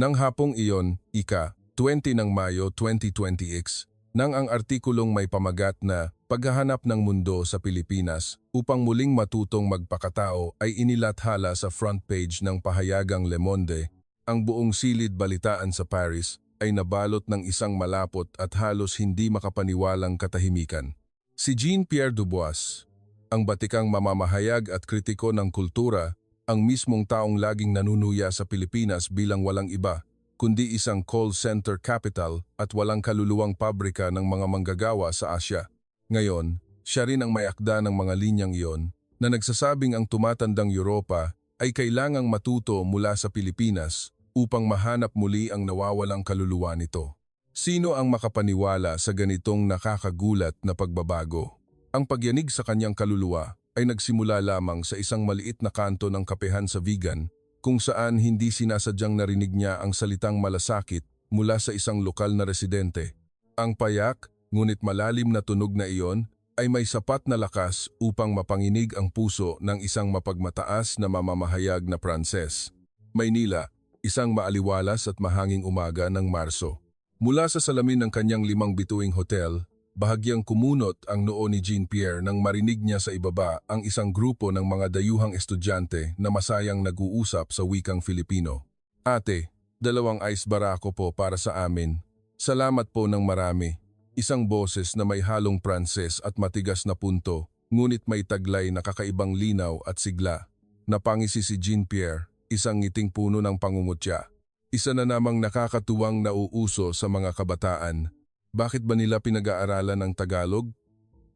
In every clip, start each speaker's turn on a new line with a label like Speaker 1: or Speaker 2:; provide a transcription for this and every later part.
Speaker 1: Nang hapong iyon, ika-20 ng Mayo 2020X, nang ang artikulong may pamagat na Paghahanap ng Mundo sa Pilipinas upang muling matutong magpakatao ay inilathala sa front page ng pahayagang Le Monde, ang buong silid balitaan sa Paris ay nabalot ng isang malapot at halos hindi makapaniwalang katahimikan. Si Jean-Pierre Dubois, ang batikang mamamahayag at kritiko ng kultura, ang mismong taong laging nanunuya sa Pilipinas bilang walang iba, kundi isang call center capital at walang kaluluwang pabrika ng mga manggagawa sa Asya. Ngayon, siya rin ang may akda ng mga linyang iyon na nagsasabing ang tumatandang Europa ay kailangang matuto mula sa Pilipinas upang mahanap muli ang nawawalang kaluluwa nito. Sino ang makapaniwala sa ganitong nakakagulat na pagbabago? Ang pagyanig sa kanyang kaluluwa ay nagsimula lamang sa isang maliit na kanto ng kapehan sa Vigan kung saan hindi sinasadyang narinig niya ang salitang malasakit mula sa isang lokal na residente. Ang payak, ngunit malalim na tunog na iyon ay may sapat na lakas upang mapanginig ang puso ng isang mapagmataas na mamamahayag na Pranses. Maynila, isang maaliwalas at mahanging umaga ng Marso. Mula sa salamin ng kanyang 5 bituing hotel, bahagyang kumunot ang noo ni Jean-Pierre nang marinig niya sa ibaba ang isang grupo ng mga dayuhang estudyante na masayang nag-uusap sa wikang Filipino. Ate, 2 ice barako po para sa amin. Salamat po ng marami. Isang boses na may halong Pranses at matigas na punto, ngunit may taglay na kakaibang linaw at sigla. Napangisi si Jean-Pierre, isang ngiting puno ng pangungutya. Isa na namang nakakatuwang nauuso sa mga kabataan. Bakit ba nila pinag-aaralan ng Tagalog?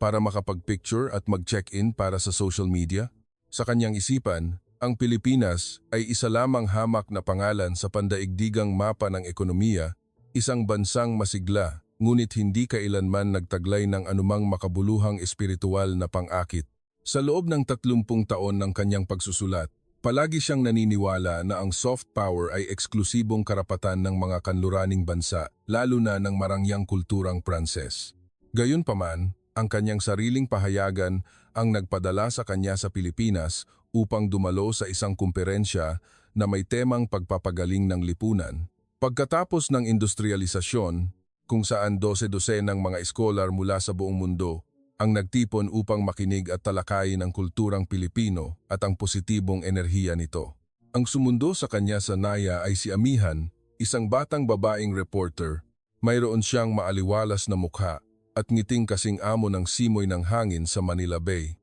Speaker 1: Para makapag-picture at mag-check-in para sa social media? Sa kanyang isipan, ang Pilipinas ay isa lamang hamak na pangalan sa pandaigdigang mapa ng ekonomiya, isang bansang masigla, ngunit hindi kailanman nagtaglay ng anumang makabuluhang espiritual na pang-akit. Sa loob ng 30 taon ng kanyang pagsusulat, palagi siyang naniniwala na ang soft power ay eksklusibong karapatan ng mga kanluraning bansa, lalo na ng marangyang kulturang Pranses. Gayunpaman, ang kanyang sariling pahayagan ang nagpadala sa kanya sa Pilipinas upang dumalo sa isang kumperensya na may temang pagpapagaling ng lipunan. Pagkatapos ng industrialisasyon, kung saan 12 ng mga eskolar mula sa buong mundo ang nagtipon upang makinig at talakayin ang kulturang Pilipino at ang positibong enerhiya nito. Ang sumundo sa kanya sa Naya ay si Amihan, isang batang babaeng reporter. Mayroon siyang maaliwalas na mukha at ngiting kasing amo ng simoy ng hangin sa Manila Bay.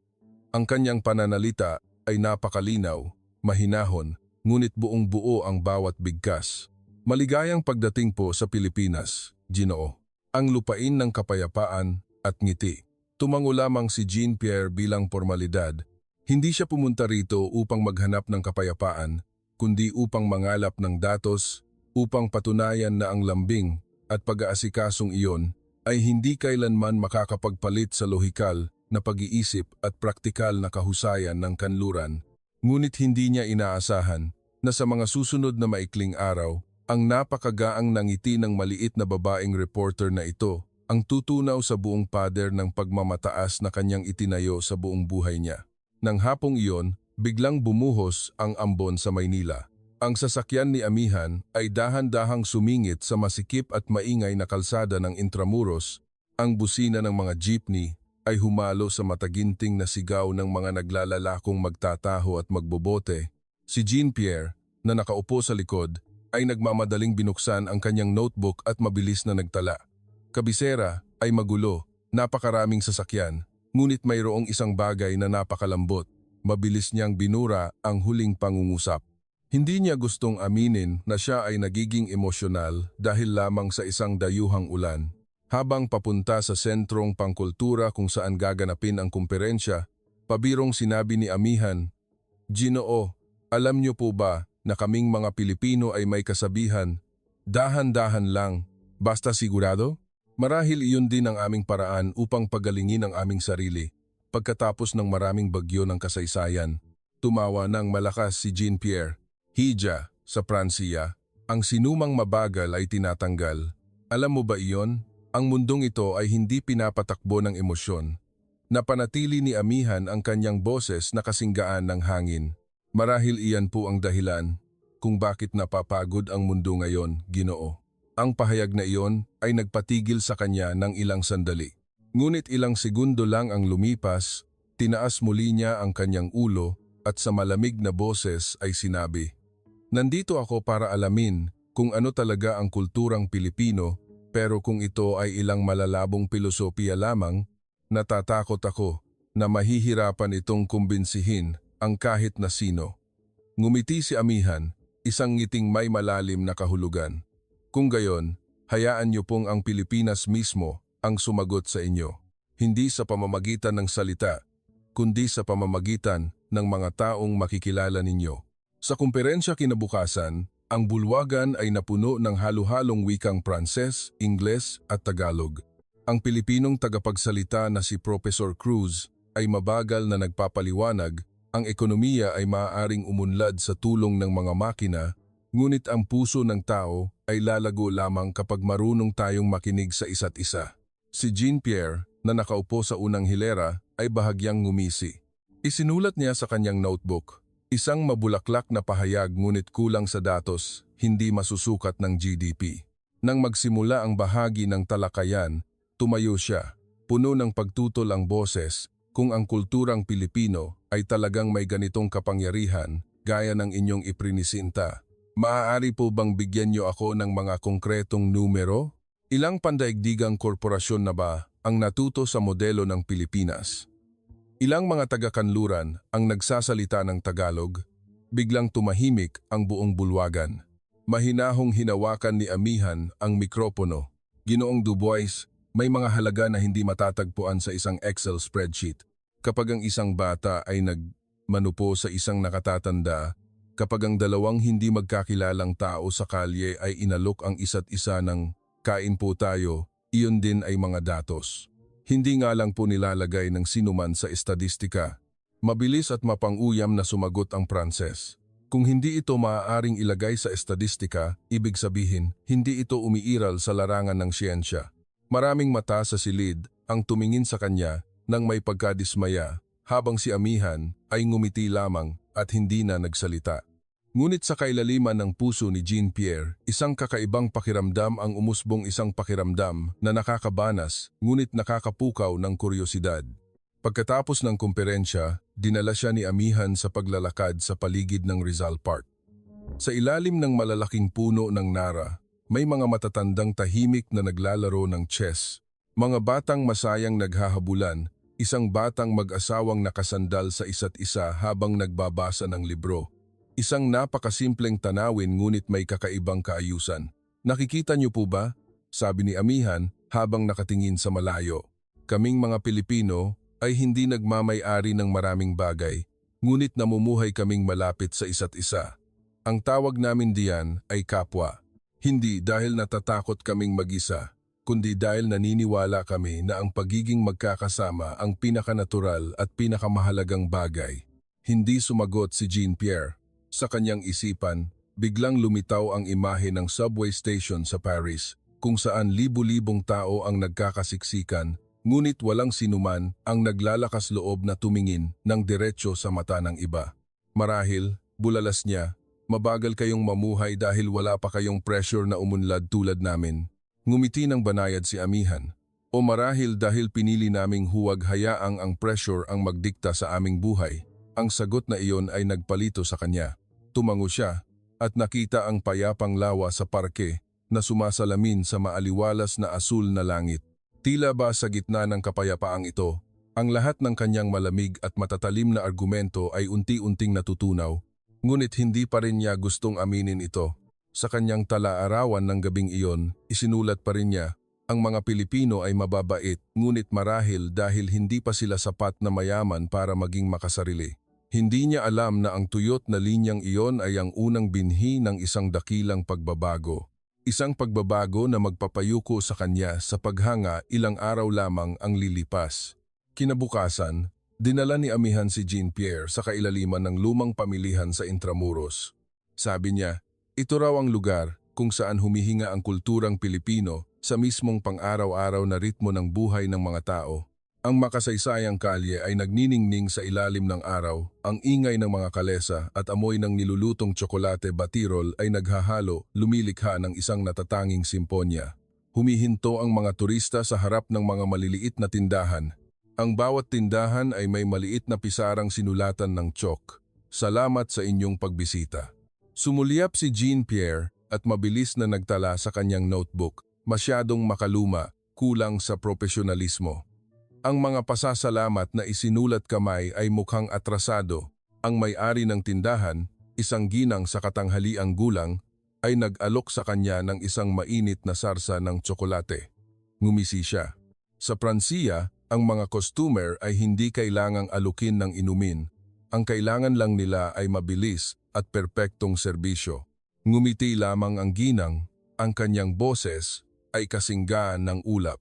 Speaker 1: Ang kanyang pananalita ay napakalinaw, mahinahon, ngunit buong buo ang bawat bigkas. Maligayang pagdating po sa Pilipinas, Ginoo. Ang lupain ng kapayapaan at ngiti. Tumango lamang si Jean-Pierre bilang formalidad. Hindi siya pumunta rito upang maghanap ng kapayapaan, kundi upang mangalap ng datos, upang patunayan na ang lambing at pag-aasikasong iyon ay hindi kailanman makakapagpalit sa lohikal na pag-iisip at praktikal na kahusayan ng kanluran. Ngunit hindi niya inaasahan na sa mga susunod na maikling araw, ang napakagaang nangiti ng maliit na babaeng reporter na ito ang tutunaw sa buong pader ng pagmamataas na kanyang itinayo sa buong buhay niya. Nang hapong iyon, biglang bumuhos ang ambon sa Maynila. Ang sasakyan ni Amihan ay dahan-dahang sumingit sa masikip at maingay na kalsada ng Intramuros. Ang busina ng mga jeepney ay humalo sa mataginting na sigaw ng mga naglalalakong magtataho at magbobote. Si Jean-Pierre, na nakaupo sa likod, ay nagmamadaling binuksan ang kanyang notebook at mabilis na nagtala. Kabisera ay magulo, napakaraming sasakyan, ngunit mayroong isang bagay na napakalambot. Mabilis niyang binura ang huling pangungusap. Hindi niya gustong aminin na siya ay nagiging emosyonal dahil lamang sa isang dayuhang ulan. Habang papunta sa sentrong pangkultura kung saan gaganapin ang kumperensya, pabirong sinabi ni Amihan, "Ginoo, alam niyo po ba na kaming mga Pilipino ay may kasabihan, dahan-dahan lang, basta sigurado?" Marahil iyon din ang aming paraan upang pagalingin ang aming sarili. Pagkatapos ng maraming bagyo ng kasaysayan, tumawa ng malakas si Jean-Pierre. Hija, sa Pransiya, ang sinumang mabagal ay tinatanggal. Alam mo ba iyon? Ang mundong ito ay hindi pinapatakbo ng emosyon. Napanatili ni Amihan ang kanyang boses na kasinggaan ng hangin. Marahil iyan po ang dahilan. kung bakit napapagod ang mundo ngayon, Ginoo. Ang pahayag na iyon ay nagpatigil sa kanya ng ilang sandali. Ngunit ilang segundo lang ang lumipas, tinaas muli niya ang kanyang ulo at sa malamig na boses ay sinabi, "Nandito ako para alamin kung ano talaga ang kulturang Pilipino, pero kung ito ay ilang malalabong pilosopiya lamang, natatakot ako na mahihirapan itong kumbinsihin ang kahit na sino." Ngumiti si Amihan, isang ngiting may malalim na kahulugan. Kung gayon, hayaan niyo pong ang Pilipinas mismo ang sumagot sa inyo. Hindi sa pamamagitan ng salita, kundi sa pamamagitan ng mga taong makikilala ninyo. Sa kumperensya kinabukasan, ang bulwagan ay napuno ng halo-halong wikang Pranses, Ingles at Tagalog. Ang Pilipinong tagapagsalita na si Professor Cruz ay mabagal na nagpapaliwanag, ang ekonomiya ay maaaring umunlad sa tulong ng mga makina, ngunit ang puso ng tao ay lalago lamang kapag marunong tayong makinig sa isa't isa. Si Jean-Pierre, na nakaupo sa unang hilera, ay bahagyang ngumisi. Isinulat niya sa kanyang notebook, isang mabulaklak na pahayag ngunit kulang sa datos, hindi masusukat ng GDP. Nang magsimula ang bahagi ng talakayan, tumayo siya, puno ng pagtutol ang boses, kung ang kulturang Pilipino ay talagang may ganitong kapangyarihan, gaya ng inyong iprinisinta. Maaari po bang bigyan niyo ako ng mga konkretong numero? Ilang pandaigdigang korporasyon na ba ang natuto sa modelo ng Pilipinas? Ilang mga taga-kanluran ang nagsasalita ng Tagalog? Biglang tumahimik ang buong bulwagan. Mahinahong hinawakan ni Amihan ang mikropono. Ginoong Dubois, may mga halaga na hindi matatagpuan sa isang Excel spreadsheet. Kapag ang isang bata ay nagmanupo sa isang nakatatanda, kapag ang dalawang hindi magkakilalang tao sa kalye ay inalok ang isa't isa ng "kain po tayo", iyon din ay mga datos. Hindi nga lang po nilalagay ng sinuman sa estadistika. Mabilis at mapang-uyam na sumagot ang Pranses. Kung hindi ito maaaring ilagay sa estadistika, ibig sabihin, hindi ito umiiral sa larangan ng siyensya. Maraming mata sa silid ang tumingin sa kanya nang may pagkadismaya, habang si Amihan ay ngumiti lamang at hindi na nagsalita. Ngunit sa kailaliman ng puso ni Jean-Pierre, isang kakaibang pakiramdam ang umusbong, isang pakiramdam na nakakabanas ngunit nakakapukaw ng kuryosidad. Pagkatapos ng kumperensya, dinala siya ni Amihan sa paglalakad sa paligid ng Rizal Park. Sa ilalim ng malalaking puno ng Nara, may mga matatandang tahimik na naglalaro ng chess. Mga batang masayang naghahabulan, isang batang mag-asawang nakasandal sa isa't isa habang nagbabasa ng libro. Isang napakasimpleng tanawin ngunit may kakaibang kaayusan. "Nakikita niyo po ba?" sabi ni Amihan habang nakatingin sa malayo. "Kaming mga Pilipino ay hindi nagmamay-ari ng maraming bagay, ngunit namumuhay kaming malapit sa isa't isa. Ang tawag namin diyan ay kapwa. Hindi dahil natatakot kaming mag-isa, kundi dahil naniniwala kami na ang pagiging magkakasama ang pinakanatural at pinakamahalagang bagay." Hindi sumagot si Jean-Pierre. Sa kanyang isipan, biglang lumitaw ang imahe ng subway station sa Paris, kung saan libu-libong tao ang nagkakasiksikan, ngunit walang sinuman ang naglalakas loob na tumingin ng diretsyo sa mata ng iba. "Marahil," bulalas niya, "mabagal kayong mamuhay dahil wala pa kayong pressure na umunlad tulad namin." Ngumiti ng banayad si Amihan. "O marahil dahil pinili naming huwag hayaang ang pressure ang magdikta sa aming buhay." Ang sagot na iyon ay nagpalito sa kanya. Tumango siya at nakita ang payapang lawa sa parke na sumasalamin sa maaliwalas na asul na langit. Tila ba sa gitna ng kapayapaang ito, ang lahat ng kanyang malamig at matatalim na argumento ay unti-unting natutunaw, ngunit hindi pa rin niya gustong aminin ito. Sa kanyang tala-arawan ng gabing iyon, isinulat pa rin niya, ang mga Pilipino ay mababait, ngunit marahil dahil hindi pa sila sapat na mayaman para maging makasarili. Hindi niya alam na ang tuyot na linyang iyon ay ang unang binhi ng isang dakilang pagbabago. Isang pagbabago na magpapayuko sa kanya sa paghanga ilang araw lamang ang lilipas. Kinabukasan, dinala ni Amihan si Jean-Pierre sa kailaliman ng lumang pamilihan sa Intramuros. Sabi niya, ito raw ang lugar kung saan humihinga ang kulturang Pilipino sa mismong pang-araw-araw na ritmo ng buhay ng mga tao. Ang makasaysayang kalye ay nagniningning sa ilalim ng araw, ang ingay ng mga kalesa at amoy ng nilulutong tsokolate batirol ay naghahalo, lumilikha ng isang natatanging simponya. Humihinto ang mga turista sa harap ng mga maliliit na tindahan. Ang bawat tindahan ay may maliit na pisarang sinulatan ng tsyok. Salamat sa inyong pagbisita. Sumulyap si Jean-Pierre at mabilis na nagtala sa kanyang notebook. Masyadong makaluma, kulang sa profesionalismo. Ang mga pasasalamat na isinulat kamay ay mukhang atrasado. Ang may-ari ng tindahan, isang ginang sa katanghaliang gulang, ay nag-alok sa kanya ng isang mainit na sarsa ng tsokolate. Ngumisi siya. Sa Pransiya, ang mga customer ay hindi kailangang alukin ng inumin. Ang kailangan lang nila ay mabilis at perpektong serbisyo. Ngumiti lamang ang ginang, ang kanyang boses ay kasinggaan ng ulap.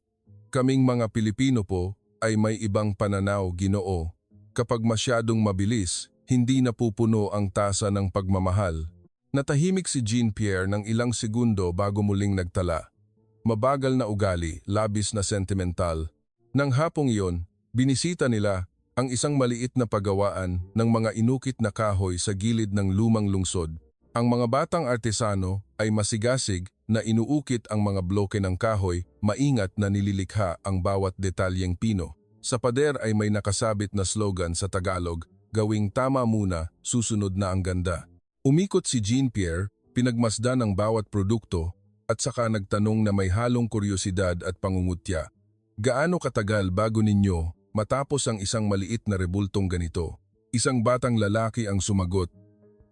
Speaker 1: Kaming mga Pilipino po ay may ibang pananaw, Ginoo. Kapag masyadong mabilis, hindi napupuno ang tasa ng pagmamahal. Natahimik si Jean-Pierre ng ilang segundo bago muling nagtala. Mabagal na ugali, labis na sentimental. Nang hapong iyon, binisita nila ang isang maliit na pagawaan ng mga inukit na kahoy sa gilid ng lumang lungsod. Ang mga batang artesano ay masigasig na inuukit ang mga bloke ng kahoy, maingat na nililikha ang bawat detalyeng pino. Sa pader ay may nakasabit na slogan sa Tagalog, gawing tama muna, susunod na ang ganda. Umikot si Jean-Pierre, pinagmasdan ang bawat produkto at saka nagtanong na may halong kuryosidad at pangungutya. Gaano katagal bago ninyo matapos ang isang maliit na rebultong ganito? Isang batang lalaki ang sumagot.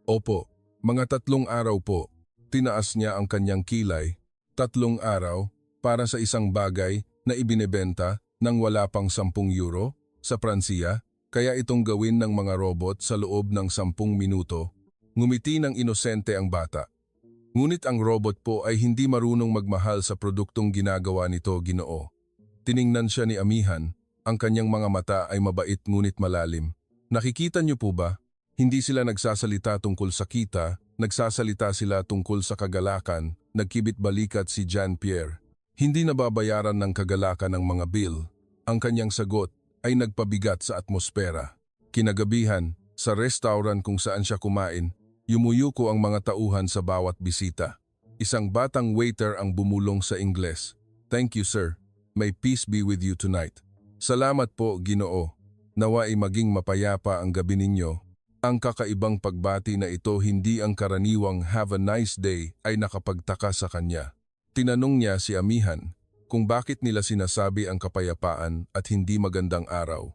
Speaker 1: Opo, mga 3 araw po. Tinaas niya ang kanyang kilay. 3 araw para sa isang bagay na ibinebenta ng wala pang 10 euro sa Pransiya, kaya itong gawin ng mga robot sa loob ng 10 minuto. Ngumiti ng inosente ang bata. Ngunit ang robot po ay hindi marunong magmahal sa produktong ginagawa nito, Ginoo. Tiningnan siya ni Amihan, ang kanyang mga mata ay mabait ngunit malalim. Nakikita niyo po ba? Hindi sila nagsasalita tungkol sa kita, nagsasalita sila tungkol sa kagalakan, nagkibit-balikat si Jean-Pierre. Hindi nababayaran ng kagalakan ang mga bill. Ang kanyang sagot ay nagpabigat sa atmosfera. Kinagabihan, sa restaurant kung saan siya kumain, yumuyuko ang mga tauhan sa bawat bisita. Isang batang waiter ang bumulong sa Ingles. Thank you, sir. May peace be with you tonight. Salamat po, Ginoo. Nawa ay maging mapayapa ang gabi ninyo. Ang kakaibang pagbati na ito, hindi ang karaniwang have a nice day, ay nakapagtaka sa kanya. Tinanong niya si Amihan kung bakit nila sinasabi ang kapayapaan at hindi magandang araw.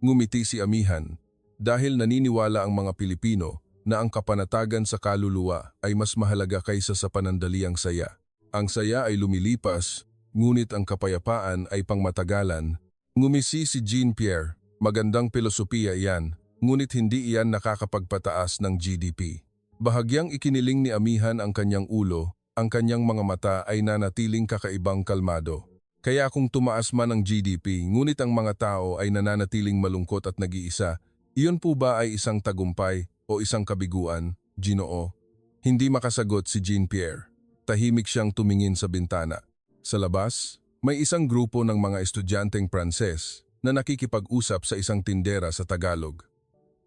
Speaker 1: Ngumiti si Amihan dahil naniniwala ang mga Pilipino na ang kapanatagan sa kaluluwa ay mas mahalaga kaysa sa panandaliang saya. Ang saya ay lumilipas, ngunit ang kapayapaan ay pangmatagalan. Ngumisi si Jean-Pierre, magandang filosofiya iyan. Ngunit hindi iyan nakakapagpataas ng GDP. Bahagyang ikiniling ni Amihan ang kanyang ulo, ang kanyang mga mata ay nanatiling kakaibang kalmado. Kaya kung tumaas man ang GDP, ngunit ang mga tao ay nananatiling malungkot at nag-iisa, iyon po ba ay isang tagumpay o isang kabiguan, Ginoo? Hindi makasagot si Jean-Pierre. Tahimik siyang tumingin sa bintana. Sa labas, may isang grupo ng mga estudyanteng Pranses na nakikipag-usap sa isang tindera sa Tagalog.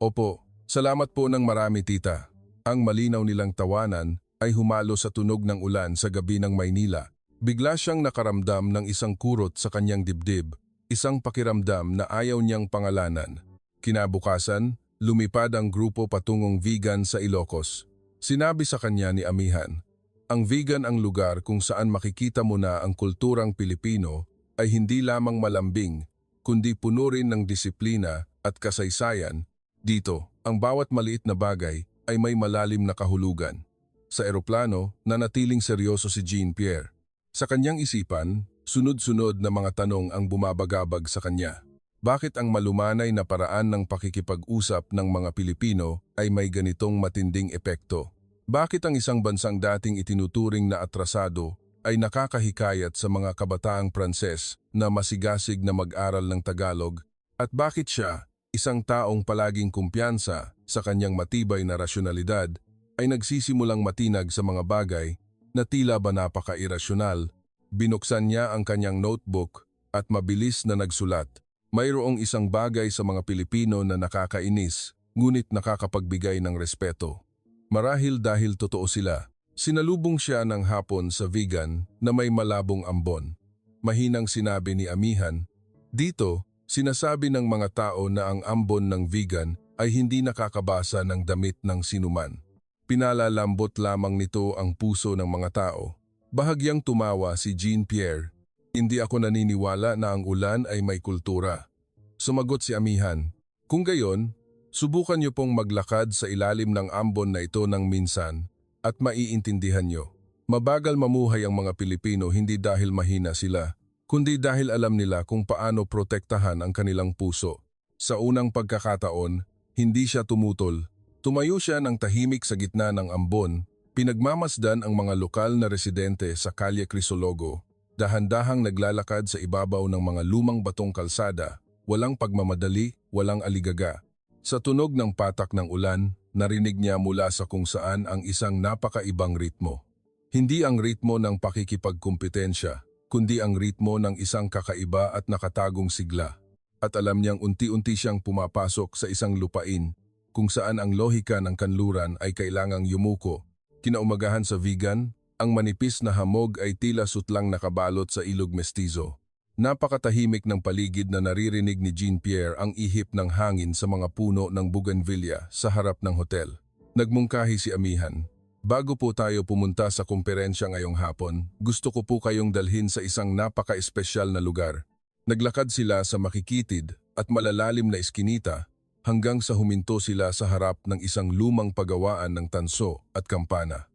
Speaker 1: Opo, salamat po ng marami, tita. Ang malinaw nilang tawanan ay humalo sa tunog ng ulan sa gabi ng Maynila. Bigla siyang nakaramdam ng isang kurot sa kanyang dibdib, isang pakiramdam na ayaw niyang pangalanan. Kinabukasan, lumipad ang grupo patungong Vigan sa Ilocos. Sinabi sa kanya ni Amihan, ang Vigan ang lugar kung saan makikita mo na ang kulturang Pilipino ay hindi lamang malambing, kundi puno rin ng disiplina at kasaysayan. Dito, ang bawat maliit na bagay ay may malalim na kahulugan. Sa eroplano, nanatiling seryoso si Jean-Pierre. Sa kanyang isipan, sunod-sunod na mga tanong ang bumabagabag sa kanya. Bakit ang malumanay na paraan ng pakikipag-usap ng mga Pilipino ay may ganitong matinding epekto? Bakit ang isang bansang dating itinuturing na atrasado ay nakakahikayat sa mga kabataang Pranses na masigasig na mag-aral ng Tagalog? At bakit siya, isang taong palaging kumpiyansa sa kanyang matibay na rasyonalidad, ay nagsisimulang matinag sa mga bagay na tila ba napaka-irasyonal? Binuksan niya ang kanyang notebook at mabilis na nagsulat. Mayroong isang bagay sa mga Pilipino na nakakainis, ngunit nakakapagbigay ng respeto. Marahil dahil totoo sila. Sinalubong siya ng hapon sa vegan na may malabong ambon. Mahinang sinabi ni Amihan, "Dito, sinasabi ng mga tao na ang ambon ng vegan ay hindi nakakabasa ng damit ng sinuman. Pinalalambot lamang nito ang puso ng mga tao." Bahagyang tumawa si Jean-Pierre. "Hindi ako naniniwala na ang ulan ay may kultura." Sumagot si Amihan, "Kung gayon, subukan niyo pong maglakad sa ilalim ng ambon na ito ng minsan at maiintindihan niyo. Mabagal mamuhay ang mga Pilipino hindi dahil mahina sila, kundi dahil alam nila kung paano protektahan ang kanilang puso." Sa unang pagkakataon, hindi siya tumutol. Tumayo siya ng tahimik sa gitna ng ambon, pinagmamasdan ang mga lokal na residente sa Kalye Crisologo, dahan-dahang naglalakad sa ibabaw ng mga lumang batong kalsada, walang pagmamadali, walang aligaga. Sa tunog ng patak ng ulan, narinig niya mula sa kung saan ang isang napakaibang ritmo. Hindi ang ritmo ng pakikipagkumpetensya, kundi ang ritmo ng isang kakaiba at nakatagong sigla. At alam niyang unti-unti siyang pumapasok sa isang lupain kung saan ang lohika ng kanluran ay kailangang yumuko. Kinaumagahan sa vegan, ang manipis na hamog ay tila sutlang nakabalot sa ilog mestizo. Napakatahimik ng paligid na naririnig ni Jean-Pierre ang ihip ng hangin sa mga puno ng bougainvillea sa harap ng hotel. Nagmungkahi si Amihan, "Bago po tayo pumunta sa komperensya ngayong hapon, gusto ko po kayong dalhin sa isang napaka-espesyal na lugar." Naglakad sila sa makikitid at malalalim na iskinita hanggang sa huminto sila sa harap ng isang lumang pagawaan ng tanso at kampana.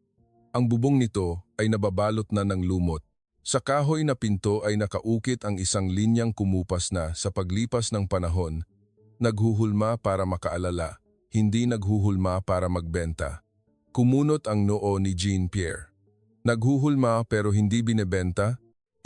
Speaker 1: Ang bubong nito ay nababalot na ng lumot. Sa kahoy na pinto ay nakaukit ang isang linyang kumupas na sa paglipas ng panahon, naghuhulma para makaalala, hindi naghuhulma para magbenta. Kumunot ang noo ni Jean-Pierre. Naghuhulma pero hindi binebenta?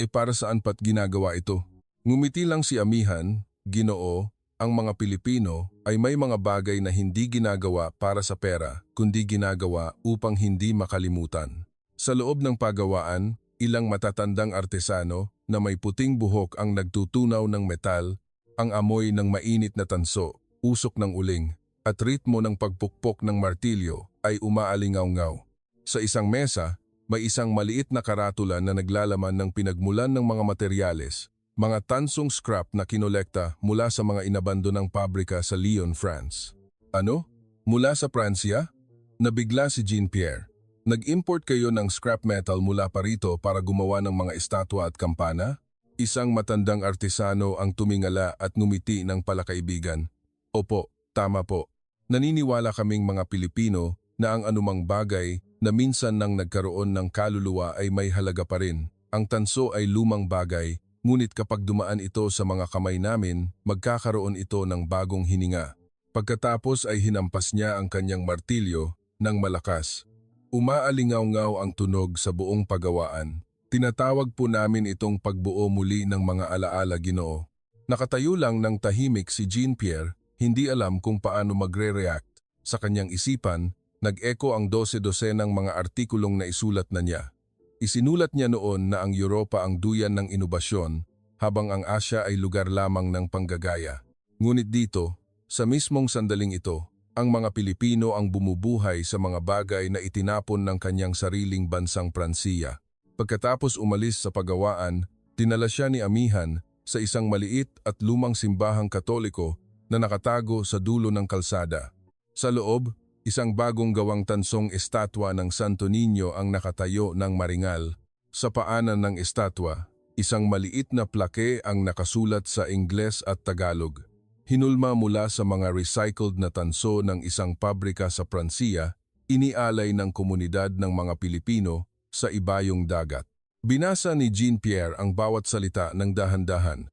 Speaker 1: Para saan pat ginagawa ito? Ngumiti lang si Amihan, "Ginoo, ang mga Pilipino ay may mga bagay na hindi ginagawa para sa pera, kundi ginagawa upang hindi makalimutan." Sa loob ng pagawaan, ilang matatandang artesano na may puting buhok ang nagtutunaw ng metal, ang amoy ng mainit na tanso, usok ng uling, at ritmo ng pagpukpok ng martilyo ay umaalingaw-ngaw. Sa isang mesa, may isang maliit na karatula na naglalaman ng pinagmulan ng mga materyales, mga tansong scrap na kinolekta mula sa mga inabandonang pabrika sa Lyon, France. "Ano? Mula sa Pransya?" Nabigla si Jean-Pierre. "Nag-import kayo ng scrap metal mula pa rito para gumawa ng mga estatwa at kampana?" Isang matandang artesano ang tumingala at ngumiti ng palakaibigan. "Opo, tama po. Naniniwala kaming mga Pilipino na ang anumang bagay na minsan nang nagkaroon ng kaluluwa ay may halaga pa rin. Ang tanso ay lumang bagay, ngunit kapag dumaan ito sa mga kamay namin, magkakaroon ito ng bagong hininga." Pagkatapos ay hinampas niya ang kanyang martilyo ng malakas. Umaalingaw-ngaw ang tunog sa buong pagawaan. "Tinatawag po namin itong pagbuo muli ng mga alaala, Ginoo." Nakatayo lang ng tahimik si Jean-Pierre, hindi alam kung paano magre-react. Sa kanyang isipan, nag-echo ang 12 ng mga artikulong na isulat na niya. Isinulat niya noon na ang Europa ang duyan ng inobasyon, habang ang Asya ay lugar lamang ng panggagaya. Ngunit dito, sa mismong sandaling ito, ang mga Pilipino ang bumubuhay sa mga bagay na itinapon ng kanyang sariling bansang Pransiya. Pagkatapos umalis sa pagawaan, dinala siya ni Amihan sa isang maliit at lumang simbahang Katoliko na nakatago sa dulo ng kalsada. Sa loob, isang bagong gawang tansong estatwa ng Santo Niño ang nakatayo ng maringal. Sa paanan ng estatwa, isang maliit na plake ang nakasulat sa Ingles at Tagalog. Hinulma mula sa mga recycled na tanso ng isang pabrika sa Pransiya, inialay ng komunidad ng mga Pilipino sa ibayong dagat. Binasa ni Jean-Pierre ang bawat salita ng dahan-dahan.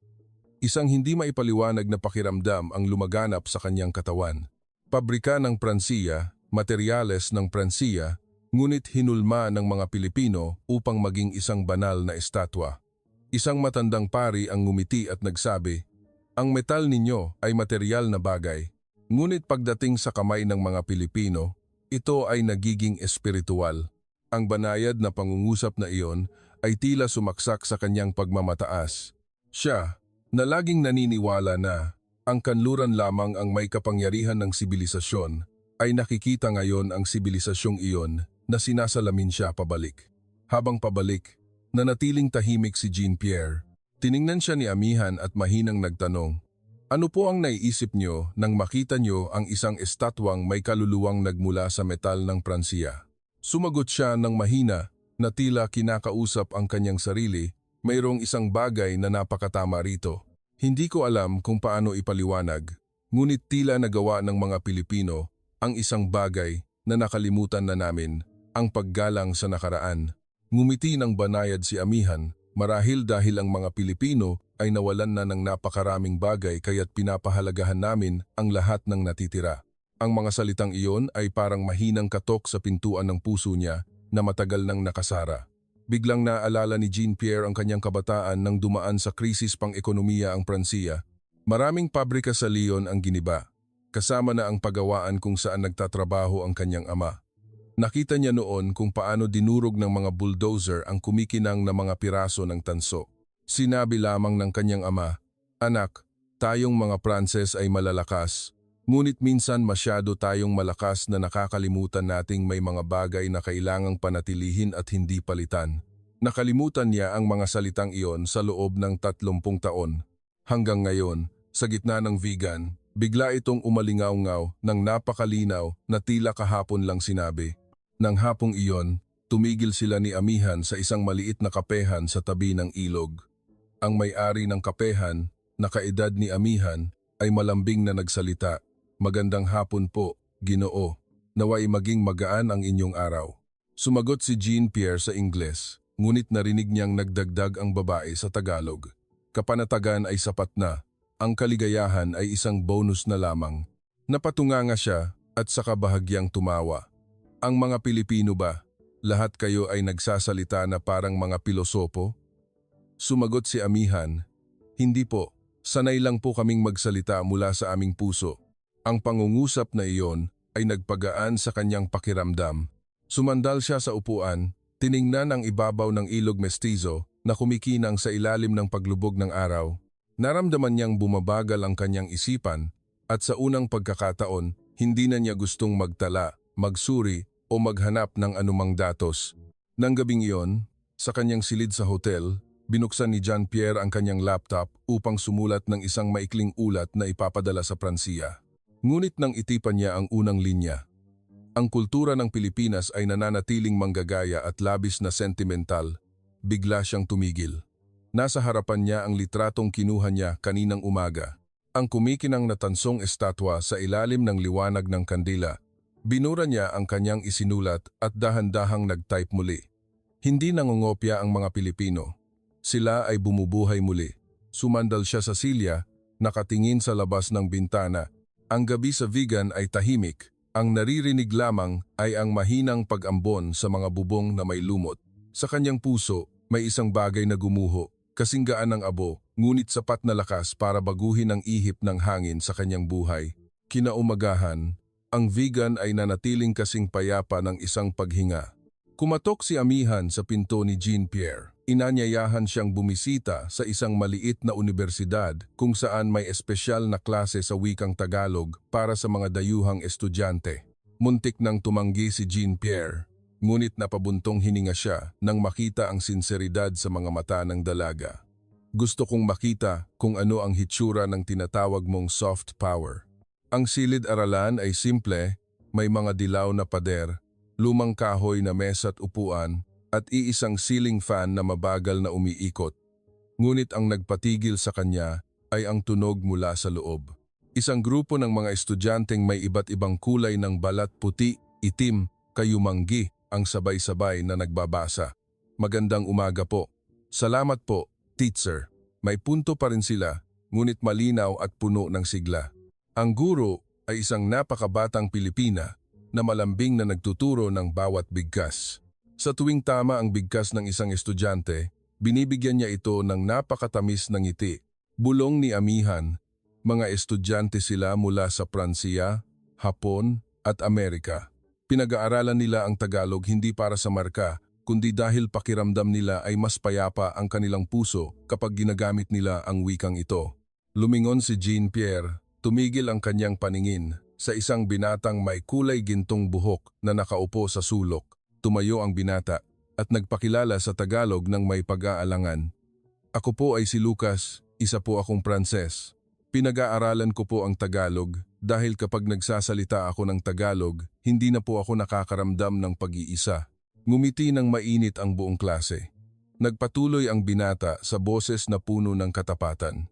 Speaker 1: Isang hindi maipaliwanag na pakiramdam ang lumaganap sa kanyang katawan. Pabrika ng Pransiya, materyales ng Pransiya, ngunit hinulma ng mga Pilipino upang maging isang banal na estatwa. Isang matandang pari ang ngumiti at nagsabi, "Ang metal ninyo ay materyal na bagay, ngunit pagdating sa kamay ng mga Pilipino, ito ay nagiging espiritual." Ang banayad na pangungusap na iyon ay tila sumaksak sa kanyang pagmamataas. Siya, na laging naniniwala na ang kanluran lamang ang may kapangyarihan ng sibilisasyon, ay nakikita ngayon ang sibilisasyong iyon na sinasalamin siya pabalik. Habang pabalik, nanatiling tahimik si Jean-Pierre. Tiningnan siya ni Amihan at mahinang nagtanong, "Ano po ang naiisip niyo nang makita niyo ang isang estatwang may kaluluwang nagmula sa metal ng Pransiya?" Sumagot siya ng mahina na tila kinakausap ang kanyang sarili, "Mayroong isang bagay na napakatama rito. Hindi ko alam kung paano ipaliwanag, ngunit tila nagawa ng mga Pilipino ang isang bagay na nakalimutan na namin, ang paggalang sa nakaraan." Ngumiti ng banayad si Amihan, marahil dahil ang mga Pilipino ay nawalan na ng napakaraming bagay kaya't pinapahalagahan namin ang lahat ng natitira. Ang mga salitang iyon ay parang mahinang katok sa pintuan ng puso niya na matagal nang nakasara. Biglang naalala ni Jean-Pierre ang kanyang kabataan nang dumaan sa krisis pang-ekonomiya ang Pransiya. Maraming pabrika sa Lyon ang giniba, kasama na ang pagawaan kung saan nagtatrabaho ang kanyang ama. Nakita niya noon kung paano dinurog ng mga bulldozer ang kumikinang na mga piraso ng tanso. Sinabi lamang ng kanyang ama, "Anak, tayong mga Pranses ay malalakas, ngunit minsan masyado tayong malakas na nakakalimutan nating may mga bagay na kailangang panatilihin at hindi palitan." Nakalimutan niya ang mga salitang iyon sa loob ng 30 taon. Hanggang ngayon, sa gitna ng vegan, bigla itong umalingaw-ngaw ng napakalinaw na tila kahapon lang sinabi. Nang hapong iyon, tumigil sila ni Amihan sa isang maliit na kapehan sa tabi ng ilog. Ang may-ari ng kapehan, na kaedad ni Amihan, ay malambing na nagsalita, "Magandang hapon po, Ginoo. Naway maging magaan ang inyong araw." Sumagot si Jean-Pierre sa Ingles, ngunit narinig niyang nagdagdag ang babae sa Tagalog. Kapanatagan ay sapat na, ang kaligayahan ay isang bonus na lamang. Napatunganga siya at saka bahagyang tumawa. "Ang mga Pilipino ba, lahat kayo ay nagsasalita na parang mga pilosopo?" Sumagot si Amihan, "Hindi po, sanay lang po kaming magsalita mula sa aming puso." Ang pangungusap na iyon ay nagpagaan sa kanyang pakiramdam. Sumandal siya sa upuan, tiningnan ang ibabaw ng ilog mestizo na kumikinang sa ilalim ng paglubog ng araw. Naramdaman niyang bumabagal ang kanyang isipan at sa unang pagkakataon, hindi na niya gustong magtala, magsuri o maghanap ng anumang datos. Nang gabing iyon, sa kanyang silid sa hotel, binuksan ni Jean-Pierre ang kanyang laptop upang sumulat ng isang maikling ulat na ipapadala sa Pransiya. Ngunit nang itipan niya ang unang linya, ang kultura ng Pilipinas ay nananatiling manggagaya at labis na sentimental, bigla siyang tumigil. Nasa harapan niya ang litratong kinuha niya kaninang umaga. Ang kumikinang na tansong estatwa sa ilalim ng liwanag ng kandila. Binura niya ang kanyang isinulat at dahan-dahang nag-type muli. Hindi nangungopya ang mga Pilipino. Sila ay bumubuhay muli. Sumandal siya sa silya, nakatingin sa labas ng bintana. Ang gabi sa vegan ay tahimik. Ang naririnig lamang ay ang mahinang pag-ambon sa mga bubong na may lumot. Sa kanyang puso, may isang bagay na gumuho, kasing gaan ng abo, ngunit sapat na lakas para baguhin ang ihip ng hangin sa kanyang buhay. Kinaumagahan, ang vegan ay nanatiling kasing payapa ng isang paghinga. Kumatok si Amihan sa pinto ni Jean-Pierre. Inanyayahan siyang bumisita sa isang maliit na universidad kung saan may espesyal na klase sa wikang Tagalog para sa mga dayuhang estudyante. Muntik nang tumanggi si Jean-Pierre, ngunit napabuntong hininga siya nang makita ang sinseridad sa mga mata ng dalaga. "Gusto kong makita kung ano ang hitsura ng tinatawag mong soft power." Ang silid-aralan ay simple, may mga dilaw na pader, lumang kahoy na mesa at upuan, at iisang ceiling fan na mabagal na umiikot. Ngunit ang nagpatigil sa kanya ay ang tunog mula sa loob. Isang grupo ng mga estudyanteng may iba't ibang kulay ng balat puti, itim, kayumanggi ang sabay-sabay na nagbabasa. "Magandang umaga po." "Salamat po, teacher." May punto pa rin sila, ngunit malinaw at puno ng sigla. Ang guro ay isang napakabatang Pilipina na malambing na nagtuturo ng bawat bigkas. Sa tuwing tama ang bigkas ng isang estudyante, binibigyan niya ito ng napakatamis na ngiti. Bulong ni Amihan, mga estudyante sila mula sa Pransiya, Hapon at Amerika. Pinag-aaralan nila ang Tagalog hindi para sa marka, kundi dahil pakiramdam nila ay mas payapa ang kanilang puso kapag ginagamit nila ang wikang ito. Lumingon si Jean-Pierre, tumigil ang kanyang paningin sa isang binatang may kulay gintong buhok na nakaupo sa sulok. Tumayo ang binata at nagpakilala sa Tagalog ng may pag-aalangan. Ako po ay si Lucas, isa po akong Pranses. Pinag-aaralan ko po ang Tagalog dahil kapag nagsasalita ako ng Tagalog, hindi na po ako nakakaramdam ng pag-iisa. Ngumiti ng mainit ang buong klase. Nagpatuloy ang binata sa boses na puno ng katapatan.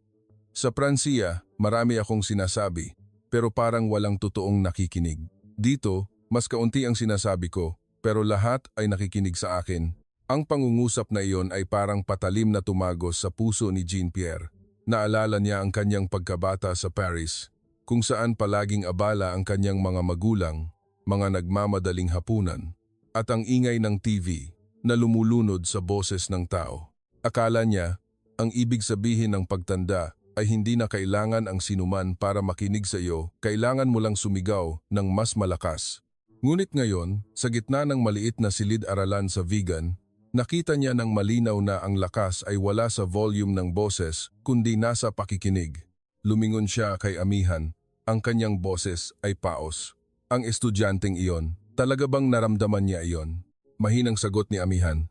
Speaker 1: Sa Pransiya, marami akong sinasabi, pero parang walang totoong nakikinig. Dito, mas kaunti ang sinasabi ko, pero lahat ay nakikinig sa akin. Ang pangungusap na iyon ay parang patalim na tumagos sa puso ni Jean-Pierre. Naalala niya ang kanyang pagkabata sa Paris, kung saan palaging abala ang kanyang mga magulang, mga nagmamadaling hapunan, at ang ingay ng TV na lumulunod sa boses ng tao. Akala niya, ang ibig sabihin ng pagtanda ay hindi na kailangan ang sinuman para makinig sa iyo, kailangan mo lang sumigaw ng mas malakas. Ngunit ngayon, sa gitna ng maliit na silid-aralan sa vegan, nakita niya ng malinaw na ang lakas ay wala sa volume ng boses kundi nasa pakikinig. Lumingon siya kay amihan, ang kanyang boses ay paos. Ang estudyanteng iyon, talaga bang naramdaman niya iyon? Mahinang sagot ni amihan.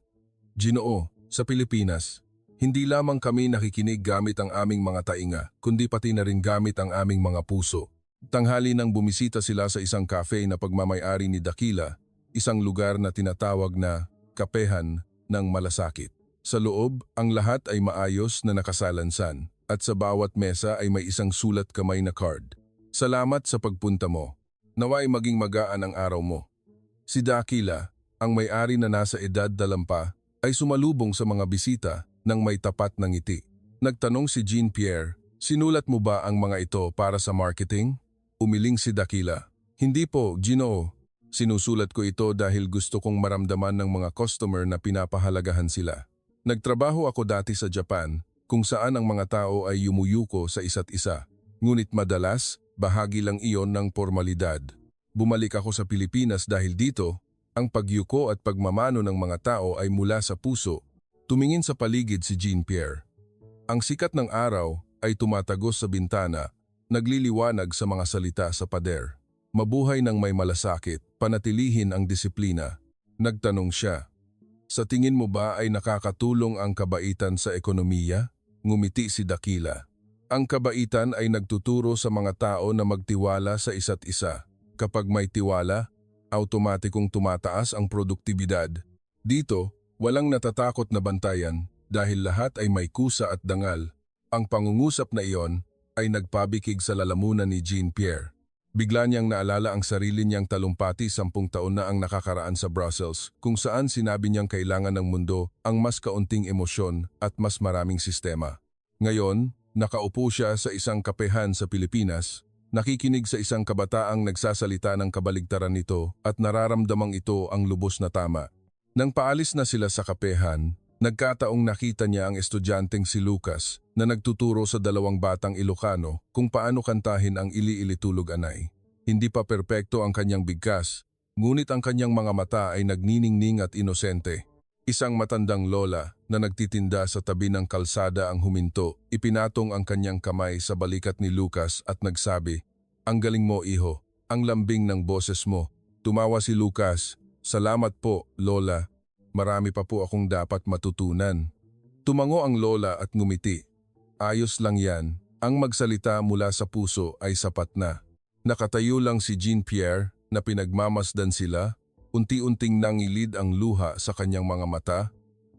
Speaker 1: Ginoo, sa Pilipinas, hindi lamang kami nakikinig gamit ang aming mga tainga, kundi pati na rin gamit ang aming mga puso. Tanghali nang bumisita sila sa isang cafe na pagmamay-ari ni Dakila, isang lugar na tinatawag na kapehan ng malasakit. Sa loob, ang lahat ay maayos na nakasalansan at sa bawat mesa ay may isang sulat kamay na card. Salamat sa pagpunta mo. Naway maging magaan ang araw mo. Si Dakila, ang may-ari na nasa edad dalampa, ay sumalubong sa mga bisita ng may tapat na ngiti. Nagtanong si Jean-Pierre, sinulat mo ba ang mga ito para sa marketing? Umiling si Dakila. Hindi po, Ginoo. Sinusulat ko ito dahil gusto kong maramdaman ng mga customer na pinapahalagahan sila. Nagtrabaho ako dati sa Japan, kung saan ang mga tao ay yumuyuko sa isa't isa. Ngunit madalas, bahagi lang iyon ng formalidad. Bumalik ako sa Pilipinas dahil dito, ang pagyuko at pagmamano ng mga tao ay mula sa puso. Tumingin sa paligid si Jean-Pierre. Ang sikat ng araw ay tumatagos sa bintana, nagliliwanag sa mga salita sa pader. Mabuhay ng may malasakit, panatilihin ang disiplina. Nagtanong siya, sa tingin mo ba ay nakakatulong ang kabaitan sa ekonomiya? Ngumiti si Dakila. Ang kabaitan ay nagtuturo sa mga tao na magtiwala sa isa't isa. Kapag may tiwala, automatikong tumataas ang produktibidad. Dito, walang natatakot na bantayan dahil lahat ay may kusa at dangal. Ang pangungusap na iyon ay nagpabikig sa lalamunan ni Jean-Pierre. Bigla niyang naalala ang sarili niyang talumpati 10 taon na ang nakakaraan sa Brussels, kung saan sinabi niyang kailangan ng mundo ang mas kaunting emosyon at mas maraming sistema. Ngayon, nakaupo siya sa isang kapehan sa Pilipinas, nakikinig sa isang kabataang nagsasalita ng kabaligtaran nito at nararamdamang ito ang lubos na tama. Nang paalis na sila sa kapehan, nagkataong nakita niya ang estudyanteng si Lucas na nagtuturo sa 2 batang Ilocano kung paano kantahin ang Ili-Ili Tulog Anay. Hindi pa perpekto ang kanyang bigkas, ngunit ang kanyang mga mata ay nagniningning at inosente. Isang matandang lola na nagtitinda sa tabi ng kalsada ang huminto, ipinatong ang kanyang kamay sa balikat ni Lucas at nagsabi, "Ang galing mo, iho, ang lambing ng boses mo." Tumawa si Lucas, "Salamat po, lola. Marami pa po akong dapat matutunan." Tumango ang lola at ngumiti. Ayos lang yan, ang magsalita mula sa puso ay sapat na. Nakatayo lang si Jean-Pierre na pinagmamasdan sila, unti-unting nangilid ang luha sa kanyang mga mata,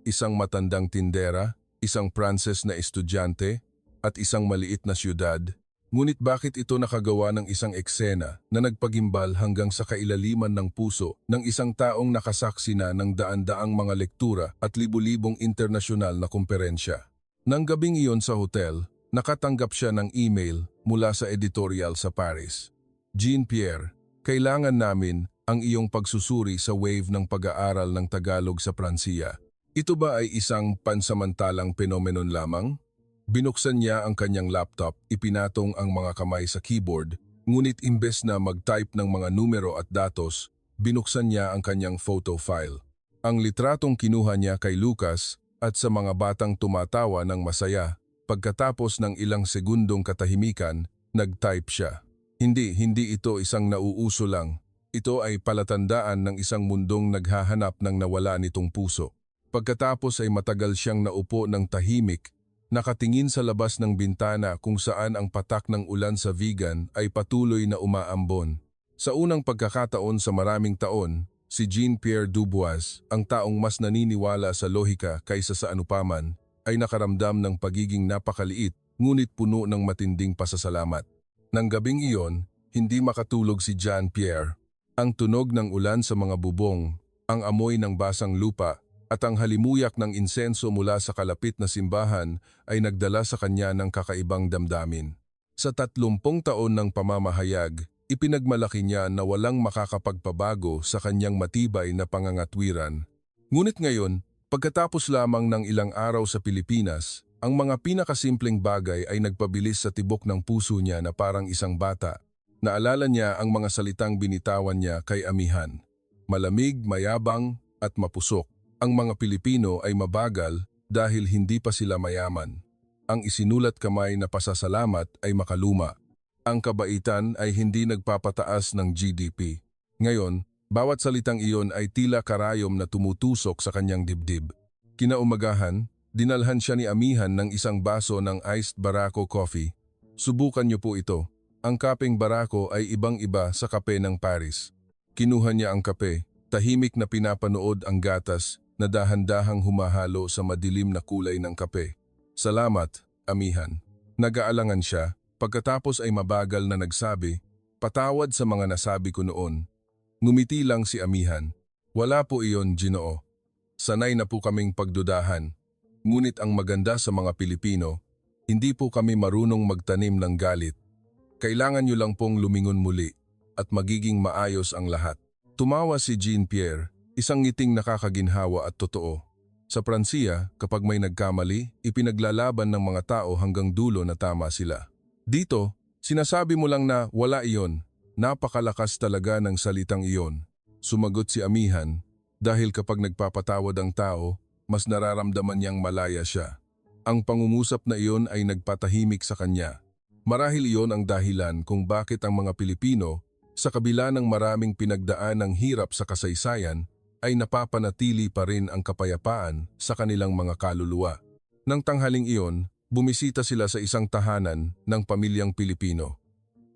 Speaker 1: isang matandang tindera, isang Pranses na estudyante, at isang maliit na siyudad. Ngunit bakit ito nakagawa ng isang eksena na nagpagimbal hanggang sa kailaliman ng puso ng isang taong nakasaksi na ng daan-daang mga lektura at libu-libong internasyonal na komperensya? Nang gabing iyon sa hotel, nakatanggap siya ng email mula sa editorial sa Paris. Jean-Pierre, kailangan namin ang iyong pagsusuri sa wave ng pag-aaral ng Tagalog sa Pransiya. Ito ba ay isang pansamantalang phenomenon lamang? Binuksan niya ang kanyang laptop, ipinatong ang mga kamay sa keyboard, ngunit imbes na mag-type ng mga numero at datos, binuksan niya ang kanyang photo file. Ang litratong kinuha niya kay Lucas at sa mga batang tumatawa ng masaya. Pagkatapos ng ilang segundong katahimikan, nag-type siya. Hindi ito isang nauuso lang. Ito ay palatandaan ng isang mundong naghahanap ng nawala nitong puso. Pagkatapos ay matagal siyang naupo ng tahimik, nakatingin sa labas ng bintana kung saan ang patak ng ulan sa vegan ay patuloy na umaambon. Sa unang pagkakataon sa maraming taon, si Jean-Pierre Dubois, ang taong mas naniniwala sa lohika kaysa sa anupaman, ay nakaramdam ng pagiging napakaliit ngunit puno ng matinding pasasalamat. Nang gabing iyon, hindi makatulog si Jean-Pierre. Ang tunog ng ulan sa mga bubong, ang amoy ng basang lupa, at ang halimuyak ng insenso mula sa kalapit na simbahan ay nagdala sa kanya ng kakaibang damdamin. Sa 30 taon ng pamamahayag, ipinagmalaki niya na walang makakapagpabago sa kanyang matibay na pangangatwiran. Ngunit ngayon, pagkatapos lamang ng ilang araw sa Pilipinas, ang mga pinakasimpleng bagay ay nagpabilis sa tibok ng puso niya na parang isang bata. Naalala niya ang mga salitang binitawan niya kay Amihan. Malamig, mayabang, at mapusok. Ang mga Pilipino ay mabagal dahil hindi pa sila mayaman. Ang isinulat kamay na pasasalamat ay makaluma. Ang kabaitan ay hindi nagpapataas ng GDP. Ngayon, bawat salitang iyon ay tila karayom na tumutusok sa kanyang dibdib. Kinaumagahan, dinalhan siya ni Amihan ng isang baso ng iced Barako coffee. Subukan niyo po ito. Ang kapeng Barako ay ibang-iba sa kape ng Paris. Kinuha niya ang kape, tahimik na pinapanood ang gatas na dahan-dahang humahalo sa madilim na kulay ng kape. Salamat, Amihan. Nag-aalangan siya, pagkatapos ay mabagal na nagsabi, patawad sa mga nasabi ko noon. Ngumiti lang si Amihan. Wala po iyon, Ginoo. Sanay na po kaming pagdudahan. Ngunit ang maganda sa mga Pilipino, hindi po kami marunong magtanim ng galit. Kailangan niyo lang pong lumingon muli at magiging maayos ang lahat. Tumawa si Jean-Pierre, isang ngiting nakakaginhawa at totoo. Sa Pransiya, kapag may nagkamali, ipinaglalaban ng mga tao hanggang dulo na tama sila. Dito, sinasabi mo lang na wala iyon. Napakalakas talaga ng salitang iyon. Sumagot si Amihan, dahil kapag nagpapatawad ang tao, mas nararamdaman niyang malaya siya. Ang pangungusap na iyon ay nagpatahimik sa kanya. Marahil iyon ang dahilan kung bakit ang mga Pilipino, sa kabila ng maraming pinagdaan ng hirap sa kasaysayan, ay napapanatili pa rin ang kapayapaan sa kanilang mga kaluluwa. Nang tanghaling iyon, bumisita sila sa isang tahanan ng pamilyang Pilipino.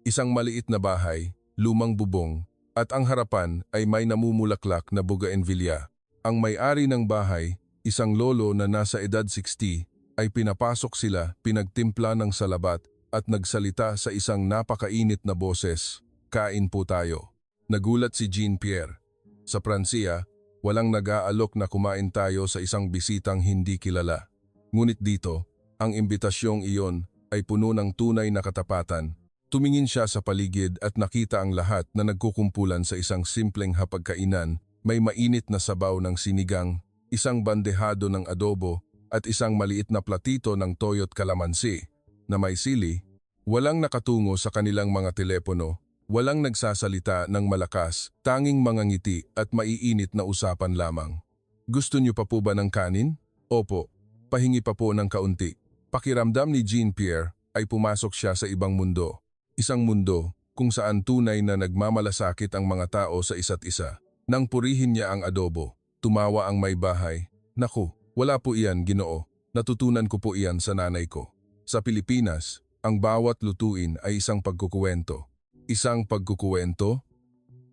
Speaker 1: Isang maliit na bahay, lumang bubong, at ang harapan ay may namumulaklak na bougainvillea. Ang may-ari ng bahay, isang lolo na nasa edad 60, ay pinapasok sila, pinagtimpla ng salabat at nagsalita sa isang napakainit na boses. Kain po tayo. Nagulat si Jean-Pierre. Sa Pransiya, walang nag-aalok na kumain tayo sa isang bisitang hindi kilala. Ngunit dito, ang imbitasyong iyon ay puno ng tunay na katapatan. Tumingin siya sa paligid at nakita ang lahat na nagkukumpulan sa isang simpleng hapagkainan, may mainit na sabaw ng sinigang, isang bandehado ng adobo at isang maliit na platito ng toyo't kalamansi na may sili. Walang nakatungo sa kanilang mga telepono. Walang nagsasalita ng malakas, tanging mga ngiti at maiinit na usapan lamang. Gusto niyo pa po ba ng kanin? Opo, pahingi pa po ng kaunti. Pakiramdam ni Jean-Pierre ay pumasok siya sa ibang mundo. Isang mundo kung saan tunay na nagmamalasakit ang mga tao sa isa't isa. Nang purihin niya ang adobo, tumawa ang may bahay. Naku, wala po iyan, Ginoo. Natutunan ko po iyan sa nanay ko. Sa Pilipinas, ang bawat lutuin ay isang pagkukuwento. Isang pagkukuwento?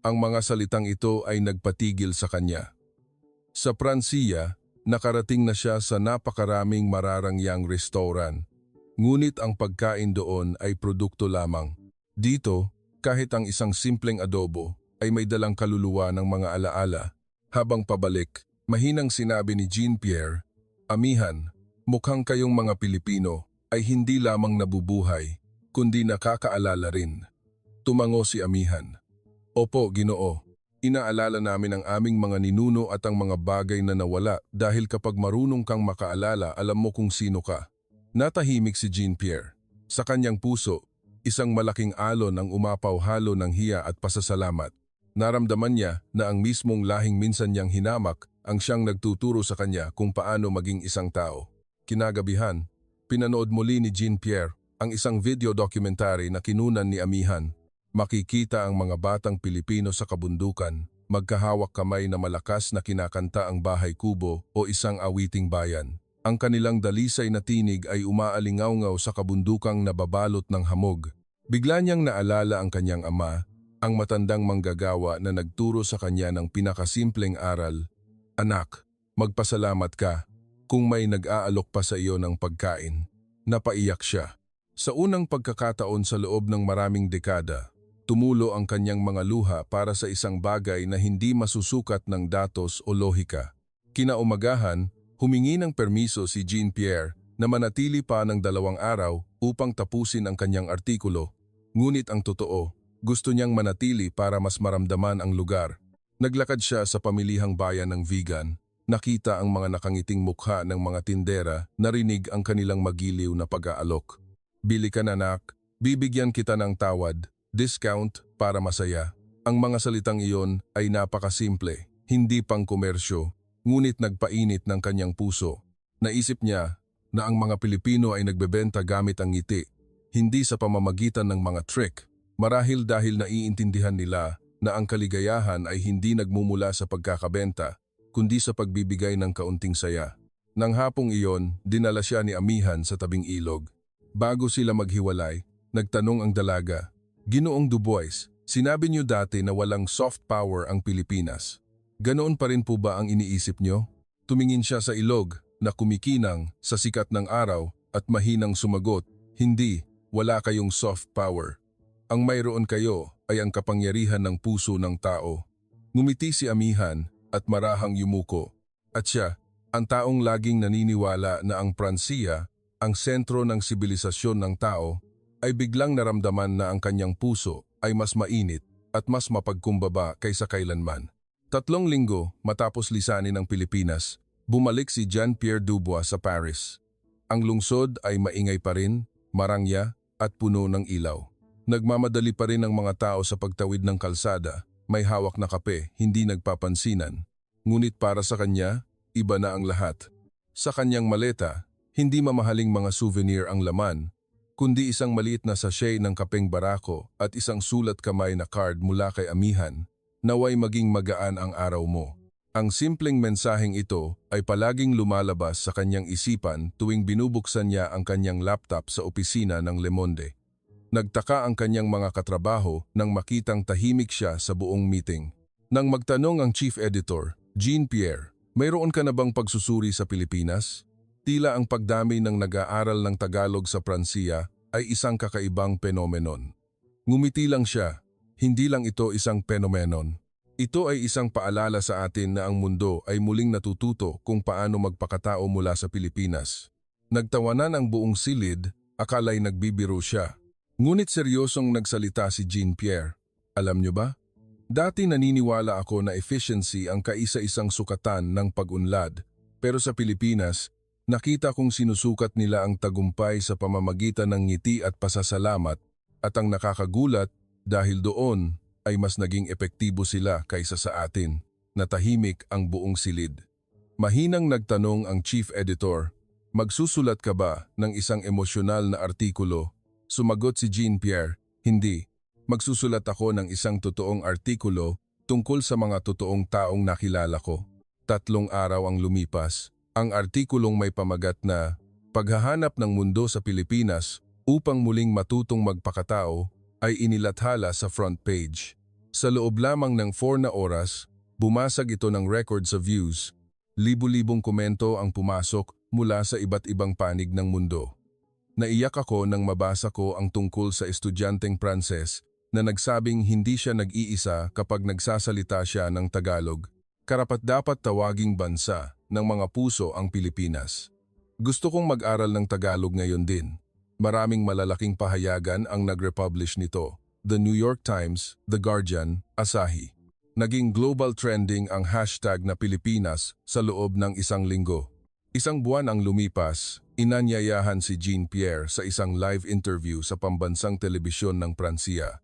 Speaker 1: Ang mga salitang ito ay nagpatigil sa kanya. Sa Pransiya, nakarating na siya sa napakaraming mararangyang restaurant. Ngunit ang pagkain doon ay produkto lamang. Dito, kahit ang isang simpleng adobo ay may dalang kaluluwa ng mga alaala. Habang pabalik, mahinang sinabi ni Jean-Pierre, Amihan, mukhang kayong mga Pilipino ay hindi lamang nabubuhay, kundi nakakaalala rin. Tumango si Amihan. Opo, Ginoo. Inaalala namin ang aming mga ninuno at ang mga bagay na nawala dahil kapag marunong kang makaalala, alam mo kung sino ka. Natahimik si Jean-Pierre. Sa kanyang puso, isang malaking alon ang umapaw halo ng hiya at pasasalamat. Naramdaman niya na ang mismong lahing minsan niyang hinamak ang siyang nagtuturo sa kanya kung paano maging isang tao. Kinagabihan, pinanood muli ni Jean-Pierre ang isang video documentary na kinunan ni Amihan. Makikita ang mga batang Pilipino sa kabundukan, magkahawak kamay na malakas na kinakanta ang Bahay Kubo o isang awiting bayan. Ang kanilang dalisay na tinig ay umaalingaw-ngaw sa kabundukang nababalot ng hamog. Bigla niyang naalala ang kanyang ama, ang matandang manggagawa na nagturo sa kanya ng pinakasimpleng aral. Anak, magpasalamat ka kung may nag-aalok pa sa iyo ng pagkain. Napaiyak siya. Sa unang pagkakataon sa loob ng maraming dekada, tumulo ang kanyang mga luha para sa isang bagay na hindi masusukat ng datos o lohika. Kinaumagahan, humingi ng permiso si Jean-Pierre na manatili pa ng 2 araw upang tapusin ang kanyang artikulo. Ngunit ang totoo, gusto niyang manatili para mas maramdaman ang lugar. Naglakad siya sa pamilihang bayan ng vegan. Nakita ang mga nakangiting mukha ng mga tindera, narinig ang kanilang magiliw na pag-aalok. Bili ka na anak, bibigyan kita ng tawad, discount para masaya. Ang mga salitang iyon ay napakasimple, hindi pang komersyo, ngunit nagpainit ng kanyang puso. Naisip niya na ang mga Pilipino ay nagbebenta gamit ang ngiti, hindi sa pamamagitan ng mga trick, marahil dahil naiintindihan nila na ang kaligayahan ay hindi nagmumula sa pagkakabenta, kundi sa pagbibigay ng kaunting saya. Nang hapong iyon, dinala siya ni Amihan sa tabing ilog. Bago sila maghiwalay, nagtanong ang dalaga, "Ginoong Dubois, sinabi niyo dati na walang soft power ang Pilipinas. Ganoon pa rin po ba ang iniisip niyo?" Tumingin siya sa ilog na kumikinang sa sikat ng araw at mahinang sumagot, "Hindi, wala kayong soft power. Ang mayroon kayo ay ang kapangyarihan ng puso ng tao." Ngumiti si Amihan at marahang yumuko. At siya, ang taong laging naniniwala na ang Pransiya, ang sentro ng sibilisasyon ng tao, ay biglang naramdaman na ang kanyang puso ay mas mainit at mas mapagkumbaba kaysa kailanman. 3 linggo matapos lisanin ng Pilipinas, bumalik si Jean-Pierre Dubois sa Paris. Ang lungsod ay maingay pa rin, marangya at puno ng ilaw. Nagmamadali pa rin ang mga tao sa pagtawid ng kalsada, may hawak na kape, hindi nagpapansinan. Ngunit para sa kanya, iba na ang lahat. Sa kanyang maleta, hindi mamahaling mga souvenir ang laman, kundi isang maliit na sachet ng kapeng barako at isang sulat kamay na card mula kay Amihan, "Naway maging magaan ang araw mo." Ang simpleng mensaheng ito ay palaging lumalabas sa kanyang isipan tuwing binubuksan niya ang kanyang laptop sa opisina ng Le Monde. Nagtaka ang kanyang mga katrabaho nang makitang tahimik siya sa buong meeting. Nang magtanong ang chief editor, "Jean-Pierre, mayroon ka na bang pagsusuri sa Pilipinas?" Tila ang pagdami ng nag-aaral ng Tagalog sa Pransiya ay isang kakaibang penomenon. Ngumiti lang siya, "Hindi lang ito isang penomenon. Ito ay isang paalala sa atin na ang mundo ay muling natututo kung paano magpakatao mula sa Pilipinas." Nagtawanan ang buong silid, akala'y nagbibiro siya. Ngunit seryosong nagsalita si Jean-Pierre. "Alam niyo ba? Dati naniniwala ako na efficiency ang kaisa-isang sukatan ng pag-unlad, pero sa Pilipinas, nakita kong sinusukat nila ang tagumpay sa pamamagitan ng ngiti at pasasalamat, at ang nakakagulat dahil doon ay mas naging epektibo sila kaysa sa atin, na tahimik ang buong silid." Mahinang nagtanong ang chief editor, "Magsusulat ka ba ng isang emosyonal na artikulo?" Sumagot si Jean-Pierre, "Hindi. Magsusulat ako ng isang totoong artikulo tungkol sa mga totoong taong nakilala ko." 3 araw ang lumipas. Ang artikulong may pamagat na "Paghahanap ng mundo sa Pilipinas upang muling matutong magpakatao" ay inilathala sa front page. Sa loob lamang ng 4 na oras, bumasag ito ng record sa views. Libu-libong komento ang pumasok mula sa iba't ibang panig ng mundo. Naiyak ako nang mabasa ko ang tungkol sa estudyanteng Pranses na nagsabing hindi siya nag-iisa kapag nagsasalita siya ng Tagalog. Karapat-dapat tawaging bansa ng mga puso ang Pilipinas. Gusto kong mag-aral ng Tagalog ngayon din. Maraming malalaking pahayagan ang nag-republish nito. The New York Times, The Guardian, Asahi. Naging global trending ang hashtag na Pilipinas sa loob ng 1 linggo. 1 buwan ang lumipas, inanyayahan si Jean-Pierre sa isang live interview sa pambansang telebisyon ng Pransiya.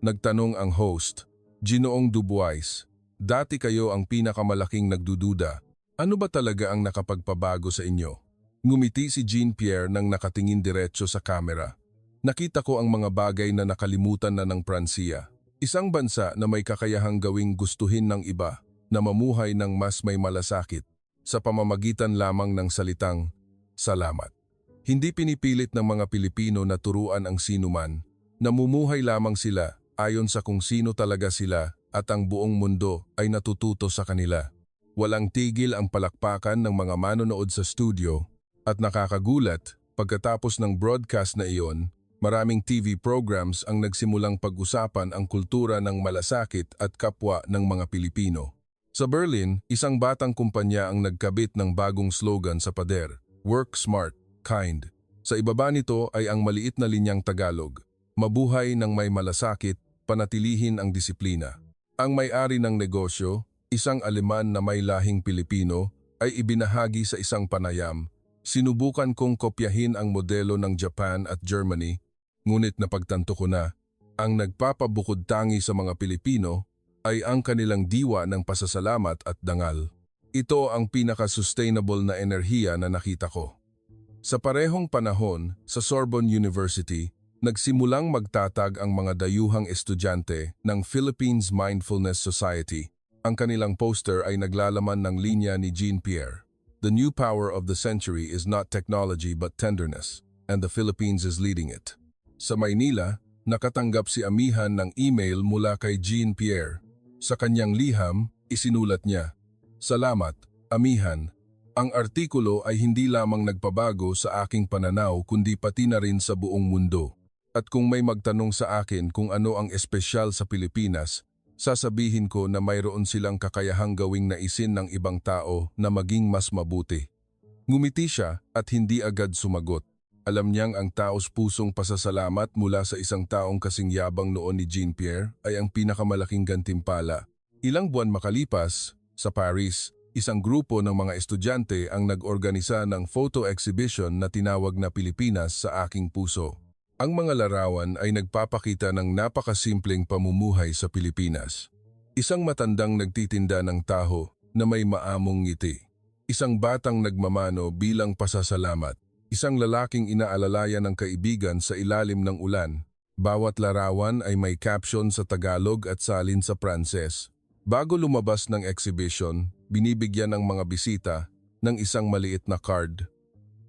Speaker 1: Nagtanong ang host, "Ginoong Dubois, Dati kayo ang pinakamalaking nagdududa. Ano ba talaga ang nakapagpabago sa inyo? Ngumiti si Jean-Pierre nang nakatingin diretso sa kamera. Nakita ko ang mga bagay na nakalimutan na ng Pransiya. Isang bansa na may kakayahang gawing gustuhin ng iba, na mamuhay ng mas may malasakit, sa pamamagitan lamang ng salitang, salamat. Hindi pinipilit ng mga Pilipino na turuan ang sinuman. Namumuhay lamang sila ayon sa kung sino talaga sila at ang buong mundo ay natututo sa kanila. Walang tigil ang palakpakan ng mga manonood sa studio at nakakagulat pagkatapos ng broadcast na iyon, maraming TV programs ang nagsimulang pag-usapan ang kultura ng malasakit at kapwa ng mga Pilipino. Sa Berlin, isang batang kumpanya ang nagkabit ng bagong slogan sa pader, Work Smart, Kind. Sa ibaba nito ay ang maliit na linyang Tagalog, mabuhay ng may malasakit, panatilihin ang disiplina. Ang may-ari ng negosyo, isang Aleman na may lahing Pilipino, ay ibinahagi sa isang panayam. Sinubukan kong kopyahin ang modelo ng Japan at Germany, ngunit napagtanto ko na, ang nagpapabukod tangi sa mga Pilipino ay ang kanilang diwa ng pasasalamat at dangal. Ito ang pinaka-sustainable na enerhiya na nakita ko. Sa parehong panahon, sa Sorbonne University, nagsimulang magtatag ang mga dayuhang estudyante ng Philippines Mindfulness Society. Ang kanilang poster ay naglalaman ng linya ni Jean-Pierre. The new power of the century is not technology but tenderness, and the Philippines is leading it. Sa Maynila, nakatanggap si Amihan ng email mula kay Jean-Pierre. Sa kanyang liham, isinulat niya, "Salamat, Amihan. Ang artikulo ay hindi lamang nagpabago sa aking pananaw kundi pati na rin sa buong mundo. At kung may magtanong sa akin kung ano ang espesyal sa Pilipinas, sasabihin ko na mayroon silang kakayahang gawing naisin ng ibang tao na maging mas mabuti." Ngumiti siya at hindi agad sumagot. Alam niyang ang taos-pusong pasasalamat mula sa isang taong kasing yabang noon ni Jean-Pierre ay ang pinakamalaking gantimpala. Ilang buwan makalipas, sa Paris, isang grupo ng mga estudyante ang nag-organisa ng photo exhibition na tinawag na Pilipinas sa Aking Puso. Ang mga larawan ay nagpapakita ng napakasimpleng pamumuhay sa Pilipinas. Isang matandang nagtitinda ng taho na may maamong ngiti. Isang batang nagmamano bilang pasasalamat. Isang lalaking inaalalayan ng kaibigan sa ilalim ng ulan. Bawat larawan ay may caption sa Tagalog at salin sa Pranses. Bago lumabas ng exhibition, binibigyan ng mga bisita ng isang maliit na card.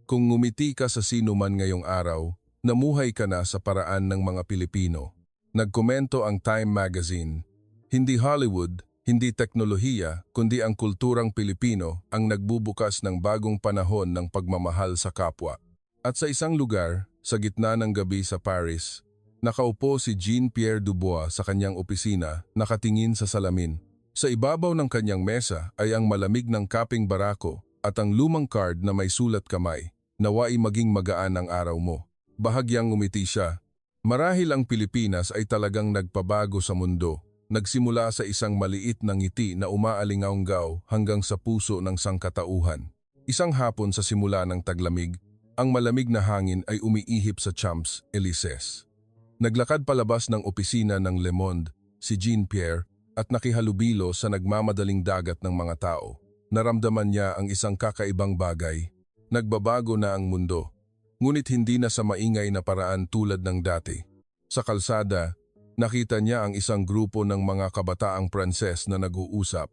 Speaker 1: Kung ngumiti ka sa sinuman ngayong araw, namuhay ka na sa paraan ng mga Pilipino. Nagkomento ang Time Magazine. Hindi Hollywood, hindi teknolohiya, kundi ang kulturang Pilipino ang nagbubukas ng bagong panahon ng pagmamahal sa kapwa. At sa isang lugar, sa gitna ng gabi sa Paris, nakaupo si Jean-Pierre Dubois sa kanyang opisina, nakatingin sa salamin. Sa ibabaw ng kanyang mesa ay ang malamig ng kaping barako at ang lumang card na may sulat kamay, "Nawai maging magaan ang araw mo." Bahagyang ngumiti siya. Marahil ang Pilipinas ay talagang nagpabago sa mundo. Nagsimula sa isang maliit na ngiti na umaalingaunggaw hanggang sa puso ng sangkatauhan. Isang hapon sa simula ng taglamig, ang malamig na hangin ay umiihip sa Champs-Élysées. Naglakad palabas ng opisina ng Le Monde si Jean-Pierre at nakihalubilo sa nagmamadaling dagat ng mga tao. Naramdaman niya ang isang kakaibang bagay. Nagbabago na ang mundo, ngunit hindi na sa maingay na paraan tulad ng dati. Sa kalsada, nakita niya ang isang grupo ng mga kabataang Pranses na nag-uusap.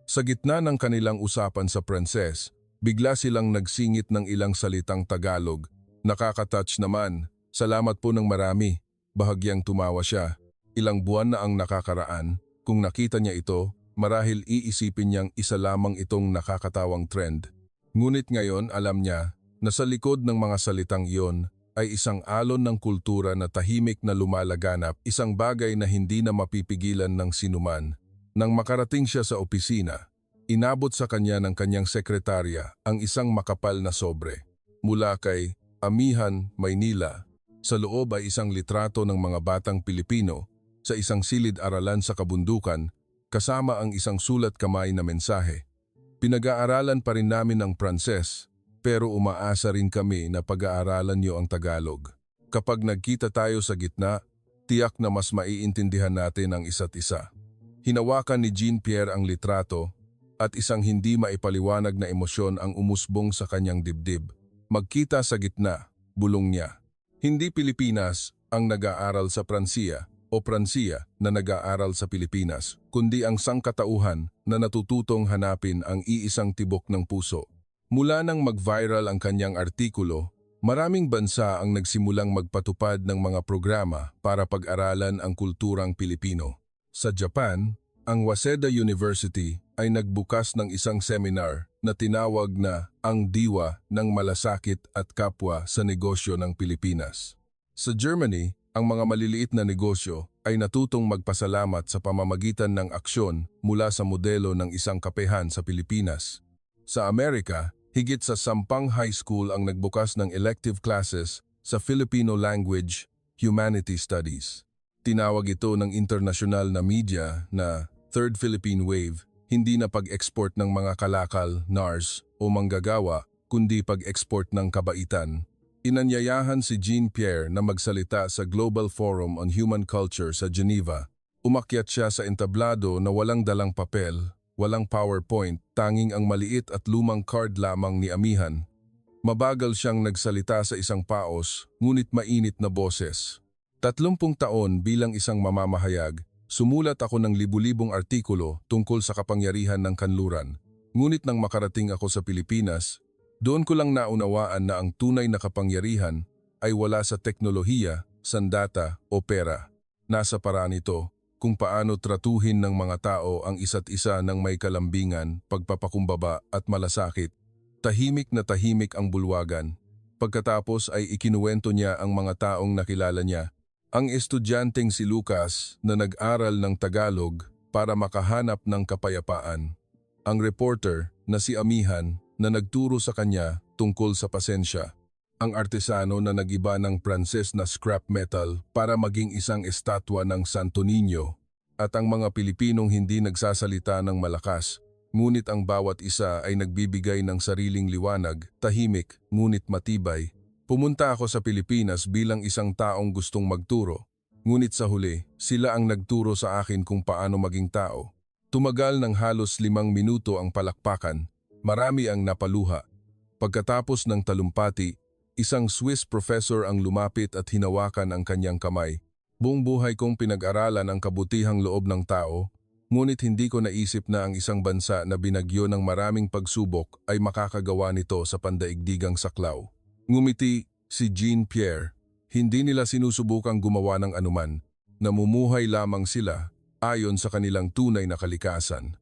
Speaker 1: Sa gitna ng kanilang usapan sa Pranses, bigla silang nagsingit ng ilang salitang Tagalog. "Nakaka-touch naman. Salamat po ng marami." Bahagyang tumawa siya. Ilang buwan na ang nakakaraan. Kung nakita niya ito, marahil iisipin niyang isa lamang itong nakakatawang trend. Ngunit ngayon alam niya na sa likod ng mga salitang iyon ay isang alon ng kultura na tahimik na lumalaganap, isang bagay na hindi na mapipigilan ng sinuman. Nang makarating siya sa opisina, inabot sa kanya ng kanyang sekretarya ang isang makapal na sobre. Mula kay Amihan, Maynila. Sa loob ay isang litrato ng mga batang Pilipino sa isang silid-aralan sa kabundukan, kasama ang isang sulat kamay na mensahe. "Pinag-aaralan pa rin namin ang Pranses, pero umaasa rin kami na pag-aaralan niyo ang Tagalog. Kapag nagkita tayo sa gitna, tiyak na mas maiintindihan natin ang isa't isa." Hinawakan ni Jean-Pierre ang litrato at isang hindi maipaliwanag na emosyon ang umusbong sa kanyang dibdib. Magkita sa gitna, bulong niya. Hindi Pilipinas ang nag-aaral sa Pransiya o Pransiya na nag-aaral sa Pilipinas, kundi ang sangkatauhan na natututong hanapin ang iisang tibok ng puso. Mula nang mag-viral ang kanyang artikulo, maraming bansa ang nagsimulang magpatupad ng mga programa para pag-aralan ang kulturang Pilipino. Sa Japan, ang Waseda University ay nagbukas ng isang seminar na tinawag na Ang Diwa ng Malasakit at Kapwa sa Negosyo ng Pilipinas. Sa Germany, ang mga maliliit na negosyo ay natutong magpasalamat sa pamamagitan ng aksyon mula sa modelo ng isang kapehan sa Pilipinas. Sa Amerika, higit sa 10 high school ang nagbukas ng elective classes sa Filipino Language Humanity Studies. Tinawag ito ng internasyonal na media na Third Philippine Wave, hindi na pag-export ng mga kalakal, NARS o manggagawa, kundi pag-export ng kabaitan. Inanyayahan si Jean-Pierre na magsalita sa Global Forum on Human Culture sa Geneva. Umakyat siya sa entablado na walang dalang papel, walang PowerPoint, tanging ang maliit at lumang card lamang ni Amihan. Mabagal siyang nagsalita sa isang paos, ngunit mainit na boses. 30 taon bilang isang mamamahayag, sumulat ako ng libu-libong artikulo tungkol sa kapangyarihan ng kanluran. Ngunit nang makarating ako sa Pilipinas, doon ko lang naunawaan na ang tunay na kapangyarihan ay wala sa teknolohiya, sandata o pera. Nasa paraan ito kung paano tratuhin ng mga tao ang isa't isa ng may kalambingan, pagpapakumbaba at malasakit. Tahimik na tahimik ang bulwagan. Pagkatapos ay ikinuwento niya ang mga taong nakilala niya. Ang estudyanteng si Lucas na nag-aral ng Tagalog para makahanap ng kapayapaan. Ang reporter na si Amihan na nagturo sa kanya tungkol sa pasensya. Ang artesano na nagiba ng Pranses na scrap metal para maging isang estatwa ng Santo Niño. At ang mga Pilipinong hindi nagsasalita ng malakas, ngunit ang bawat isa ay nagbibigay ng sariling liwanag, tahimik ngunit matibay. Pumunta ako sa Pilipinas bilang isang taong gustong magturo, ngunit sa huli, sila ang nagturo sa akin kung paano maging tao. Tumagal ng halos 5 minuto ang palakpakan, marami ang napaluha. Pagkatapos ng talumpati, isang Swiss professor ang lumapit at hinawakan ang kanyang kamay. Buong buhay kong pinag-aralan ang kabutihang loob ng tao, ngunit hindi ko naisip na ang isang bansa na binagyo ng maraming pagsubok ay makakagawa nito sa pandaigdigang saklaw. Ngumiti si Jean-Pierre. Hindi nila sinusubukang gumawa ng anuman. Namumuhay lamang sila ayon sa kanilang tunay na kalikasan.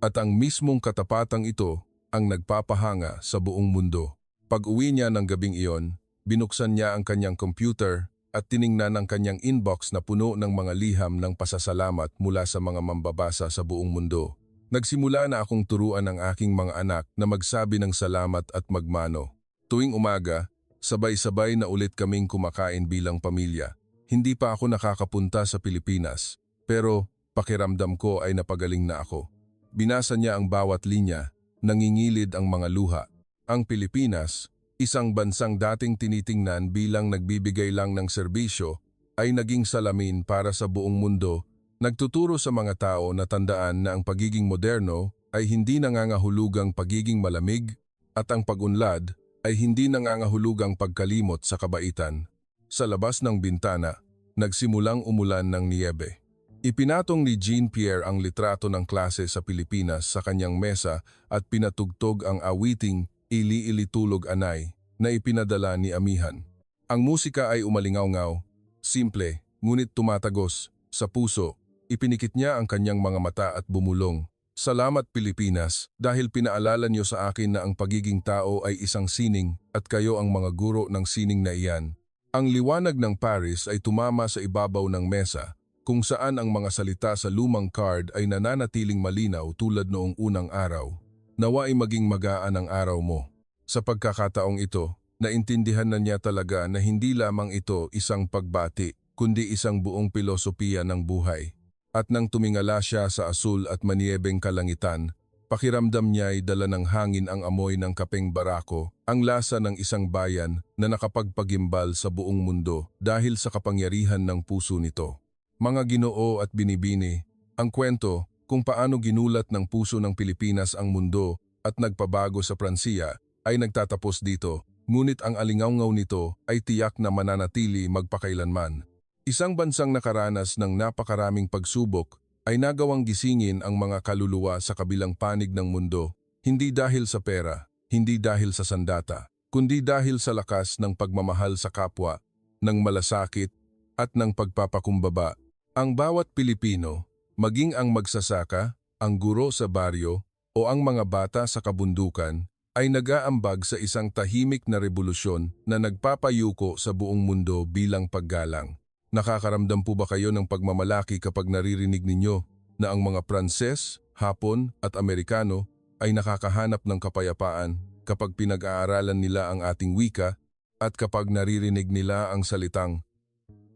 Speaker 1: At ang mismong katapatang ito ang nagpapahanga sa buong mundo. Pag-uwi niya ng gabing iyon, binuksan niya ang kanyang computer at tiningnan ang kanyang inbox na puno ng mga liham ng pasasalamat mula sa mga mambabasa sa buong mundo. Nagsimula na akong turuan ang aking mga anak na magsabi ng salamat at magmano. Tuwing umaga, sabay-sabay na ulit kaming kumakain bilang pamilya. Hindi pa ako nakakapunta sa Pilipinas, pero pakiramdam ko ay napagaling na ako. Binasa niya ang bawat linya, nangingilid ang mga luha. Ang Pilipinas, isang bansang dating tinitingnan bilang nagbibigay lang ng serbisyo, ay naging salamin para sa buong mundo, nagtuturo sa mga tao na tandaan na ang pagiging moderno ay hindi nangangahulugang pagiging malamig at ang pag-unlad ay hindi nangangahulugang pagkalimot sa kabaitan. Sa labas ng bintana, nagsimulang umulan ng niyebe. Ipinatong ni Jean-Pierre ang litrato ng klase sa Pilipinas sa kanyang mesa at pinatugtog ang awiting Ili-ili Tulog Anay na ipinadala ni Amihan. Ang musika ay umalingaw-ngaw, simple, ngunit tumatagos, sa puso. Ipinikit niya ang kanyang mga mata at bumulong. Salamat Pilipinas dahil pinaalala niyo sa akin na ang pagiging tao ay isang sining at kayo ang mga guro ng sining na iyan. Ang liwanag ng Paris ay tumama sa ibabaw ng mesa kung saan ang mga salita sa lumang card ay nananatiling malinaw tulad noong unang araw. Nawa ay maging magaan ang araw mo. Sa pagkakataong ito, naintindihan na niya talaga na hindi lamang ito isang pagbati kundi isang buong pilosopiya ng buhay. At nang tumingala siya sa asul at maniebeng kalangitan, pakiramdam niya ay dala ng hangin ang amoy ng kapeng barako, ang lasa ng isang bayan na nakapagpagimbal sa buong mundo dahil sa kapangyarihan ng puso nito. Mga Ginoo at binibini, Ang kwento kung paano ginulat ng puso ng Pilipinas ang mundo at nagpabago sa Pransiya ay nagtatapos dito, ngunit ang alingawngaw nito ay tiyak na mananatili magpakailanman. Isang bansang nakaranas ng napakaraming pagsubok ay nagawang gisingin ang mga kaluluwa sa kabilang panig ng mundo, hindi dahil sa pera, hindi dahil sa sandata, kundi dahil sa lakas ng pagmamahal sa kapwa, ng malasakit at ng pagpapakumbaba. Ang bawat Pilipino, maging ang magsasaka, ang guro sa baryo o ang mga bata sa kabundukan, ay nag-aambag sa isang tahimik na revolusyon na nagpapayuko sa buong mundo bilang paggalang. Nakakaramdam po ba kayo ng pagmamalaki kapag naririnig ninyo na ang mga Pranses, Hapon at Amerikano ay nakakahanap ng kapayapaan kapag pinag-aaralan nila ang ating wika at kapag naririnig nila ang salitang,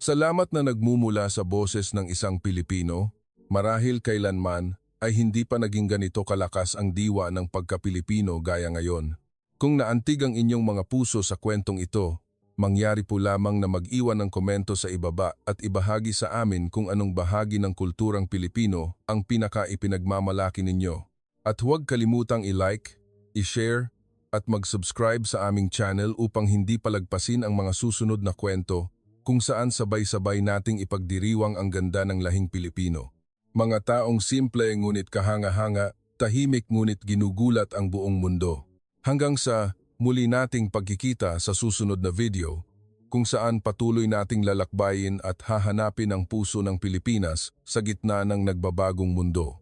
Speaker 1: "Salamat na nagmumula sa boses ng isang Pilipino"? Marahil kailanman ay hindi pa naging ganito kalakas ang diwa ng pagka-Pilipino gaya ngayon. Kung naantig ang inyong mga puso sa kwentong ito, mangyari po lamang na mag-iwan ng komento sa ibaba at ibahagi sa amin kung anong bahagi ng kulturang Pilipino ang pinaka-ipinagmamalaki ninyo. At huwag kalimutang i-like, i-share, at mag-subscribe sa aming channel upang hindi palagpasin ang mga susunod na kwento kung saan sabay-sabay nating ipagdiriwang ang ganda ng lahing Pilipino. Mga taong simple ngunit kahanga-hanga, tahimik ngunit ginugulat ang buong mundo. Hanggang sa muli nating pagkikita sa susunod na video, kung saan patuloy nating lalakbayin at hahanapin ang puso ng Pilipinas sa gitna ng nagbabagong mundo.